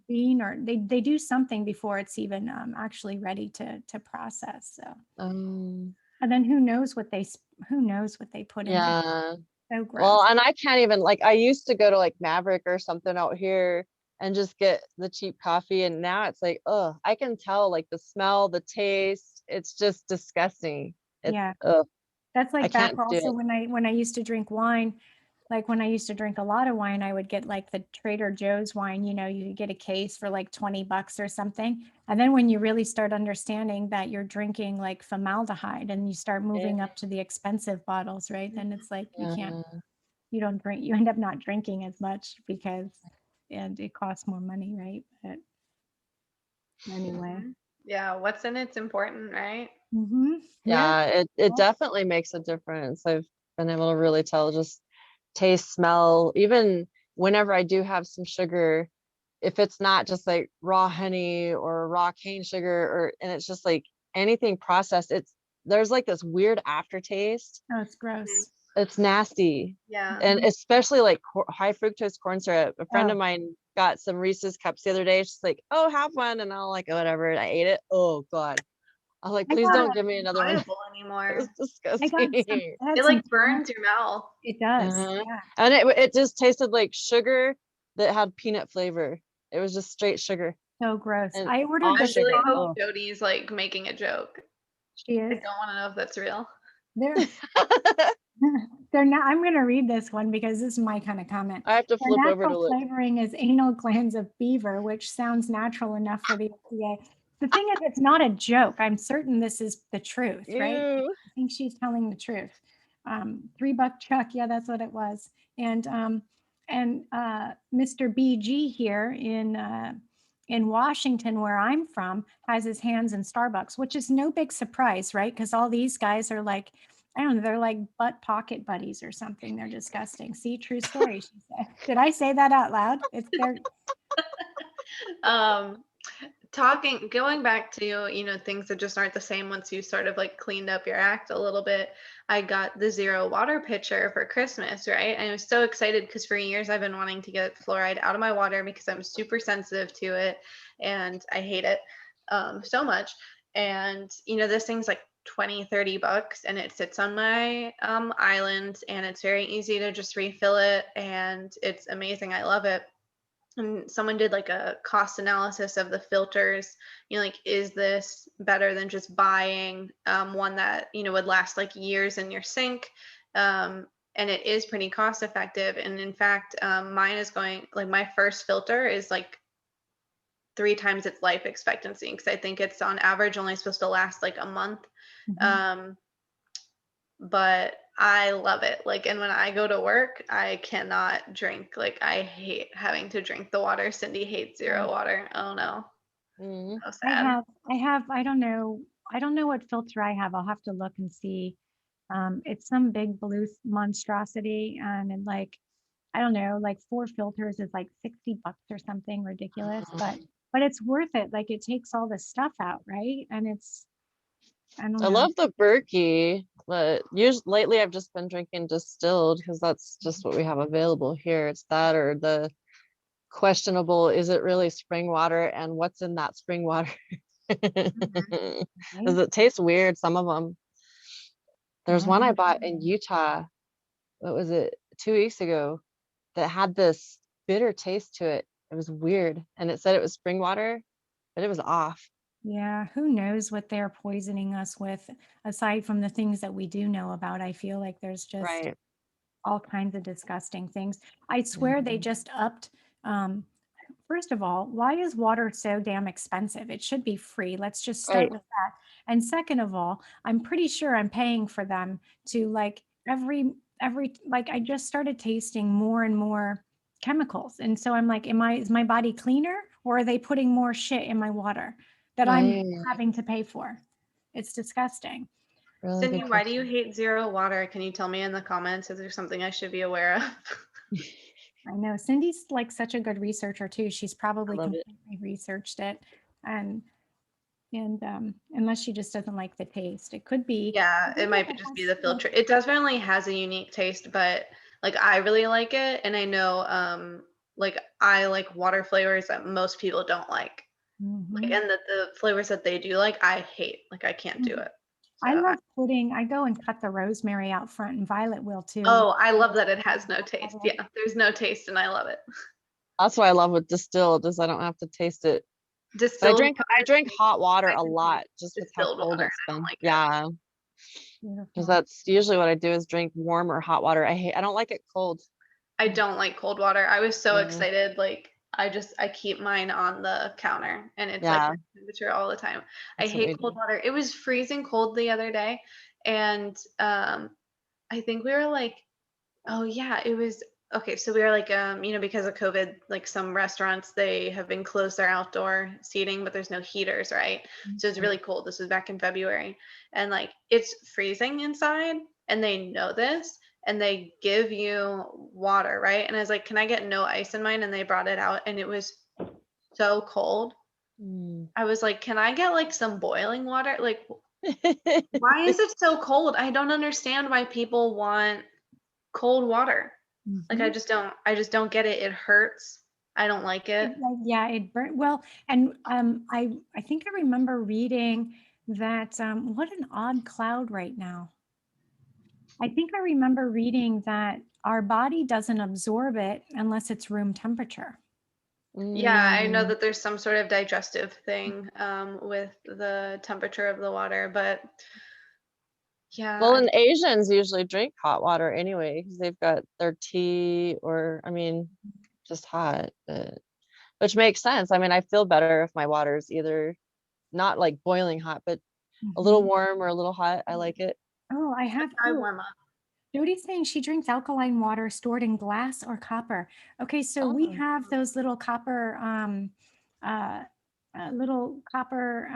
[SPEAKER 1] bean or they do something before it's even actually ready to process. So and then who knows what they put in there.
[SPEAKER 4] Yeah.
[SPEAKER 1] So gross.
[SPEAKER 4] Well, and I can't even, like, I used to go to like Maverick or something out here and just get the cheap coffee, and now it's like, oh, I can tell like the smell, the taste, it's just disgusting.
[SPEAKER 1] Yeah.
[SPEAKER 4] Ugh,
[SPEAKER 1] That's
[SPEAKER 4] I
[SPEAKER 1] like back
[SPEAKER 4] can't do
[SPEAKER 1] also
[SPEAKER 4] it.
[SPEAKER 1] when I used to drink wine, like when I used to drink a lot of wine, I would get like the Trader Joe's wine, you could get a case for like $20 or something. And then when you really start understanding that you're drinking like formaldehyde and you start moving up to the expensive bottles, right? Then it's like you end up not drinking as much and it costs more money, right? But anyway.
[SPEAKER 3] Yeah, what's in it's important, right?
[SPEAKER 4] Yeah, it definitely makes a difference. I've been able to really tell, just taste, smell, even whenever I do have some sugar, if it's not just like raw honey or raw cane sugar, and it's just like anything processed, there's like this weird aftertaste.
[SPEAKER 1] Oh, it's gross.
[SPEAKER 4] It's nasty.
[SPEAKER 3] Yeah.
[SPEAKER 4] And especially like high fructose corn syrup. A friend
[SPEAKER 1] Oh.
[SPEAKER 4] of mine got some Reese's cups the other day. She's like, "Oh, have one," and I'll like, "Whatever." And I ate it. Oh God. I was like,
[SPEAKER 1] I
[SPEAKER 4] "Please
[SPEAKER 1] got
[SPEAKER 4] don't
[SPEAKER 1] a-
[SPEAKER 4] give me another one."
[SPEAKER 3] Enjoyable
[SPEAKER 4] It
[SPEAKER 3] anymore.
[SPEAKER 4] was
[SPEAKER 1] I got some.
[SPEAKER 4] disgusting.
[SPEAKER 1] I had
[SPEAKER 3] It
[SPEAKER 1] some
[SPEAKER 3] like burns your mouth.
[SPEAKER 1] It does.
[SPEAKER 4] Uh-huh.
[SPEAKER 1] Yeah.
[SPEAKER 4] And it just tasted like sugar that had peanut flavor. It was just straight sugar.
[SPEAKER 1] So gross.
[SPEAKER 4] And
[SPEAKER 1] I ordered
[SPEAKER 4] all
[SPEAKER 3] I
[SPEAKER 1] this.
[SPEAKER 3] really
[SPEAKER 4] sugar.
[SPEAKER 3] hope
[SPEAKER 4] Oh.
[SPEAKER 3] Jody's like making a joke.
[SPEAKER 1] She
[SPEAKER 3] I
[SPEAKER 1] is.
[SPEAKER 3] don't want to know if that's real.
[SPEAKER 1] They're they're not. I'm going to read this one because this is my kind of comment.
[SPEAKER 4] I have to
[SPEAKER 1] Their
[SPEAKER 4] flip over to
[SPEAKER 1] natural
[SPEAKER 4] look.
[SPEAKER 1] flavoring is anal glands of beaver, which sounds natural enough for the FDA. The thing is, it's not a joke. I'm certain this is the truth, right?
[SPEAKER 4] Ew.
[SPEAKER 1] I think she's telling the truth. $3 Chuck, yeah, that's what it was. And Mr. BG here in Washington, where I'm from, has his hands in Starbucks, which is no big surprise, right? Because all these guys are like, I don't know, they're like butt pocket buddies or something. They're disgusting. See, true story, she said. Did I say that out loud? It's their
[SPEAKER 3] Going back to, things that just aren't the same once you sort of like cleaned up your act a little bit. I got the zero water pitcher for Christmas, right? And I was so excited because for years I've been wanting to get fluoride out of my water because I'm super sensitive to it and I hate it so much. And, this thing's like 20-30 bucks and it sits on my island and it's very easy to just refill it and it's amazing. I love it. And someone did like a cost analysis of the filters, like, is this better than just buying one that, would last like years in your sink? And it is pretty cost effective. And in fact, mine is going, like, my first filter is like 3 times its life expectancy because I think it's on average only supposed to last like a month.
[SPEAKER 1] Mhm.
[SPEAKER 3] But I love it. Like, and when I go to work, I cannot drink. Like, I hate having to drink the water. Cindy hates zero water. Oh no,
[SPEAKER 4] Mhm.
[SPEAKER 3] so sad.
[SPEAKER 1] I don't know what filter I have. I'll have to look and see. It's some big blue monstrosity and like, I don't know, like 4 filters is like $60 or something ridiculous, but it's worth it. Like it takes all the stuff out, right? And I don't
[SPEAKER 4] I
[SPEAKER 1] know.
[SPEAKER 4] love the Berkey, but usually lately I've just been drinking distilled because that's just what we have available here. It's that or the questionable, is it really spring water and what's in that spring water?
[SPEAKER 3] Mhm.
[SPEAKER 4] Does it taste weird? Some of them. There's one I bought in Utah, what was it, 2 weeks ago, that had this bitter taste to it. It was weird. And it said it was spring water, but it was off.
[SPEAKER 1] Yeah, who knows what they're poisoning us with aside from the things that we do know about. I feel like there's just
[SPEAKER 4] Right.
[SPEAKER 1] all kinds of disgusting things. I swear they just upped. Um, First of all, why is water so damn expensive? It should be free. Let's just start
[SPEAKER 4] Right.
[SPEAKER 1] with that. And second of all, I'm pretty sure I'm paying for them to like every like I just started tasting more and more chemicals. And so I'm like, is my body cleaner or are they putting more shit in my water that I'm
[SPEAKER 4] Right.
[SPEAKER 1] having to pay for? It's disgusting.
[SPEAKER 4] Really
[SPEAKER 3] Cindy,
[SPEAKER 4] good
[SPEAKER 3] why do you
[SPEAKER 4] question.
[SPEAKER 3] hate zero water? Can you tell me in the comments? Is there something I should be aware of?
[SPEAKER 1] I know Cindy's like such a good researcher too. She's
[SPEAKER 4] I
[SPEAKER 1] probably
[SPEAKER 4] love it.
[SPEAKER 1] completely researched it. And unless she just doesn't like the taste, it could be.
[SPEAKER 3] Yeah,
[SPEAKER 1] I
[SPEAKER 3] it
[SPEAKER 1] wonder if
[SPEAKER 3] might just be
[SPEAKER 1] has,
[SPEAKER 3] the filter. It definitely has a unique taste, but like I really like it, and I know like I like water flavors that most people don't like. Like,
[SPEAKER 1] Mhm.
[SPEAKER 3] and the flavors that they do like, I hate. Like, I can't do
[SPEAKER 1] Mhm.
[SPEAKER 3] it.
[SPEAKER 1] I
[SPEAKER 3] So,
[SPEAKER 1] love putting. I go and cut the rosemary out front, and Violet will too.
[SPEAKER 3] oh, I love that it has no taste. Yeah, there's no taste, and I love it.
[SPEAKER 4] That's what I love with distilled is I don't have to taste it. But I
[SPEAKER 3] Distilled
[SPEAKER 4] drink I
[SPEAKER 3] water,
[SPEAKER 4] drink hot water
[SPEAKER 3] I
[SPEAKER 4] a
[SPEAKER 3] can drink
[SPEAKER 4] lot just with how
[SPEAKER 3] distilled
[SPEAKER 4] cold
[SPEAKER 3] water,
[SPEAKER 4] it's
[SPEAKER 3] and I don't
[SPEAKER 4] been.
[SPEAKER 3] like it.
[SPEAKER 4] Yeah, because
[SPEAKER 1] Beautiful.
[SPEAKER 4] that's usually what I do is drink warm or hot water. I don't like it cold.
[SPEAKER 3] I don't like cold water. I was so
[SPEAKER 4] Mhm.
[SPEAKER 3] excited. Like, I keep mine on the counter, and it's like
[SPEAKER 4] Yeah,
[SPEAKER 3] room temperature all the time. I
[SPEAKER 4] that's what
[SPEAKER 3] hate
[SPEAKER 4] we
[SPEAKER 3] cold
[SPEAKER 4] do.
[SPEAKER 3] water. It was freezing cold the other day, and I think we were like, oh yeah, it was okay. So we were like, because of COVID, like some restaurants they have been closed their outdoor seating, but there's no heaters, right? So it's really cold. This was back in February, and like it's freezing inside, and they know this, and they give you water, right? And I was like, can I get no ice in mine? And they brought it out, and it was so cold.
[SPEAKER 4] Mm.
[SPEAKER 3] I was like, can I get like some boiling water? Like, why is it so cold? I don't understand why people want cold water. Like
[SPEAKER 1] Mhm.
[SPEAKER 3] I just don't get it. It hurts. I don't like it.
[SPEAKER 1] Yeah, it burnt. Well, and I think I remember reading that, what an odd cloud right now. I think I remember reading that our body doesn't absorb it unless it's room temperature.
[SPEAKER 3] Yeah, I know
[SPEAKER 4] Mm.
[SPEAKER 3] that there's some sort of digestive thing with the temperature of the water, but yeah,
[SPEAKER 4] Well, and Asians usually drink hot water anyway because they've got their tea or, I mean, just hot, but, which makes sense. I mean, I feel better if my water is either not like boiling hot, but a little
[SPEAKER 1] Mhm.
[SPEAKER 4] warm or a little hot. I like it.
[SPEAKER 1] Oh, I have.
[SPEAKER 3] I
[SPEAKER 1] Oh,
[SPEAKER 3] warm up.
[SPEAKER 1] Jody's saying she drinks alkaline water stored in glass or copper. Okay, so we
[SPEAKER 4] Oh,
[SPEAKER 1] have those little copper, uh, little copper.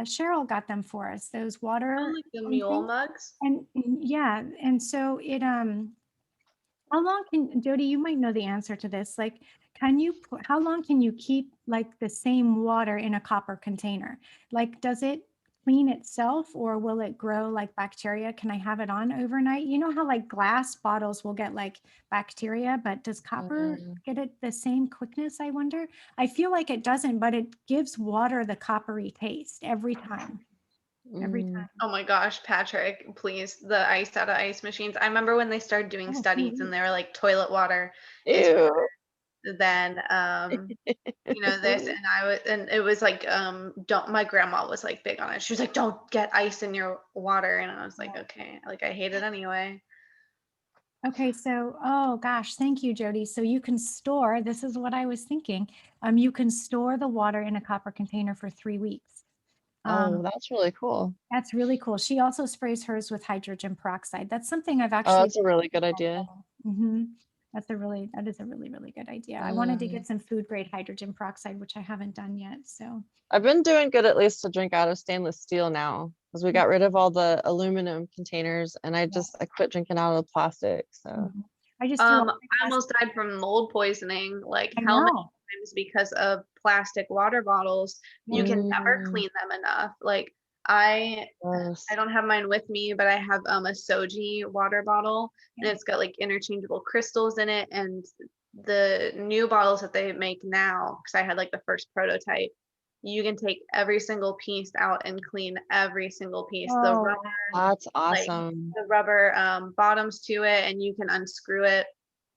[SPEAKER 1] Cheryl got them for us. Those
[SPEAKER 3] I
[SPEAKER 1] water
[SPEAKER 3] like the mule
[SPEAKER 1] things.
[SPEAKER 3] mugs.
[SPEAKER 1] And yeah, and so it how long can, Jody, you might know the answer to this. Like, can you put, how long can you keep like the same water in a copper container? Like, does it clean itself or will it grow like bacteria? Can I have it on overnight? You know how like glass bottles will get like bacteria, but does copper
[SPEAKER 4] mm,
[SPEAKER 1] get it the same quickness, I wonder? I feel like it doesn't, but it gives water the coppery taste every time, every
[SPEAKER 4] mm.
[SPEAKER 1] time.
[SPEAKER 3] Oh my gosh, Patrick, please, the ice out of ice machines. I remember when they started doing
[SPEAKER 1] Oh,
[SPEAKER 3] studies and they were like toilet water is
[SPEAKER 4] Ew.
[SPEAKER 3] than this, and I was, and it was like don't, my grandma was like big on it. She was like, don't get ice in your water, and I was like, okay, like I hate it anyway.
[SPEAKER 1] Okay, so, oh gosh, thank you, Jody. So you can store, this is what I was thinking. You can store the water in a copper container for 3 weeks.
[SPEAKER 4] Oh,
[SPEAKER 1] Um,
[SPEAKER 4] that's really cool.
[SPEAKER 1] that's really cool. She also sprays hers with hydrogen peroxide. That's something I've
[SPEAKER 4] Oh,
[SPEAKER 1] actually.
[SPEAKER 4] that's a really good idea.
[SPEAKER 1] Hmm. That is a really, really good idea. I wanted to
[SPEAKER 4] Mm.
[SPEAKER 1] get some food grade hydrogen peroxide, which I haven't done yet. So,
[SPEAKER 4] I've been doing good at least to drink out of stainless steel now because we got rid of all the aluminum containers and I quit drinking out of the plastic. So,
[SPEAKER 1] mhm. I just threw all my
[SPEAKER 3] I almost died from mold poisoning. Like
[SPEAKER 1] I
[SPEAKER 3] how many
[SPEAKER 1] know.
[SPEAKER 3] times because of plastic water bottles? You
[SPEAKER 1] Yeah.
[SPEAKER 3] can never
[SPEAKER 4] mm,
[SPEAKER 3] clean them enough. Like I
[SPEAKER 4] gross.
[SPEAKER 3] I don't have mine with me, but I have a Soji water bottle, and
[SPEAKER 1] Yeah.
[SPEAKER 3] it's got like interchangeable crystals in it. And the new bottles that they make now, because I had like the first prototype, you can take every single piece out and clean every single piece. The
[SPEAKER 1] Oh,
[SPEAKER 3] rubber,
[SPEAKER 1] wow.
[SPEAKER 4] That's
[SPEAKER 3] like
[SPEAKER 4] awesome.
[SPEAKER 3] the rubber bottoms to it, and you can unscrew it.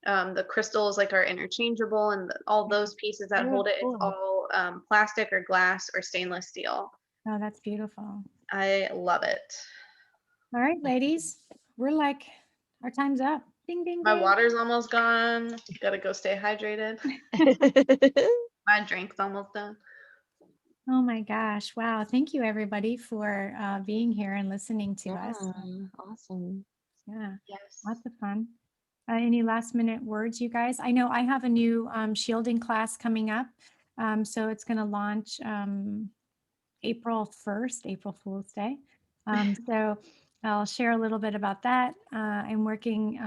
[SPEAKER 3] The crystals like are interchangeable, and all those pieces that
[SPEAKER 1] Oh,
[SPEAKER 3] hold it, it's
[SPEAKER 1] cool.
[SPEAKER 3] all plastic or glass or stainless steel.
[SPEAKER 1] Oh, that's beautiful.
[SPEAKER 3] I love it.
[SPEAKER 1] All right, ladies, we're like, our time's up. Ding, ding,
[SPEAKER 3] My
[SPEAKER 1] ding.
[SPEAKER 3] water's almost gone. Gotta go stay hydrated. My drink's almost done.
[SPEAKER 1] Oh my gosh. Wow. Thank you, everybody, for being here and listening to us.
[SPEAKER 4] Yeah, awesome.
[SPEAKER 1] Yeah,
[SPEAKER 3] Yes.
[SPEAKER 1] lots of fun. Any last minute words, you guys? I know I have a new shielding class coming up. So it's going to launch April 1st, April Fool's Day. So I'll share a little bit about that. I'm working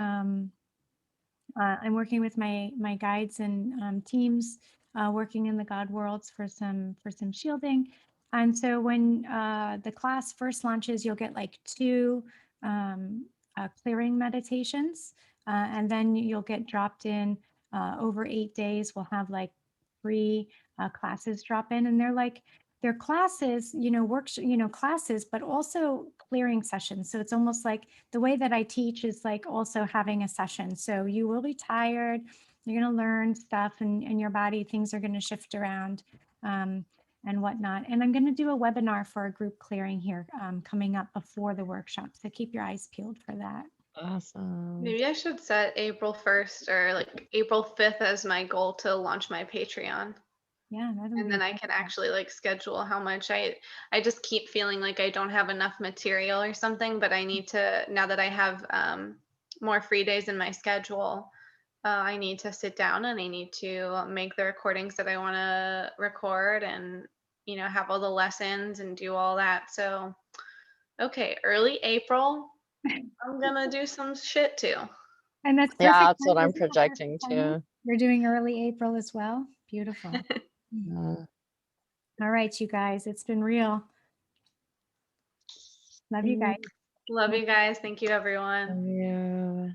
[SPEAKER 1] with my guides and teams, working in the God worlds for some shielding. And so when the class first launches, you'll get like 2 clearing meditations, and then you'll get dropped in over 8 days. We'll have like 3 classes drop in, and they're classes, classes, but also clearing sessions. So it's almost like the way that I teach is like also having a session. So you will be tired, you're going to learn stuff and your body, things are going to shift around and whatnot. And I'm going to do a webinar for a group clearing here coming up before the workshop. So keep your eyes peeled for that.
[SPEAKER 4] Awesome.
[SPEAKER 3] Maybe I should set April 1st or like April 5th as my goal to launch my Patreon.
[SPEAKER 1] Yeah, that'll
[SPEAKER 3] And
[SPEAKER 1] be
[SPEAKER 3] then I can actually like schedule how much I just keep feeling like I don't have enough material or something, but I need to, now that I have more free days in my schedule, I need to sit down and I need to make the recordings that I want to record and have all the lessons and do all that. So okay, early April, I'm gonna do some shit too.
[SPEAKER 1] And that's
[SPEAKER 4] Yeah,
[SPEAKER 1] perfect.
[SPEAKER 4] that's what I'm
[SPEAKER 1] Isn't that perfect
[SPEAKER 4] projecting
[SPEAKER 1] timing?
[SPEAKER 4] too.
[SPEAKER 1] You're doing early April as well. Beautiful.
[SPEAKER 4] Yeah.
[SPEAKER 1] All right, you guys, it's been real. Love you guys.
[SPEAKER 3] Love you guys. Thank you, everyone.
[SPEAKER 4] Love you.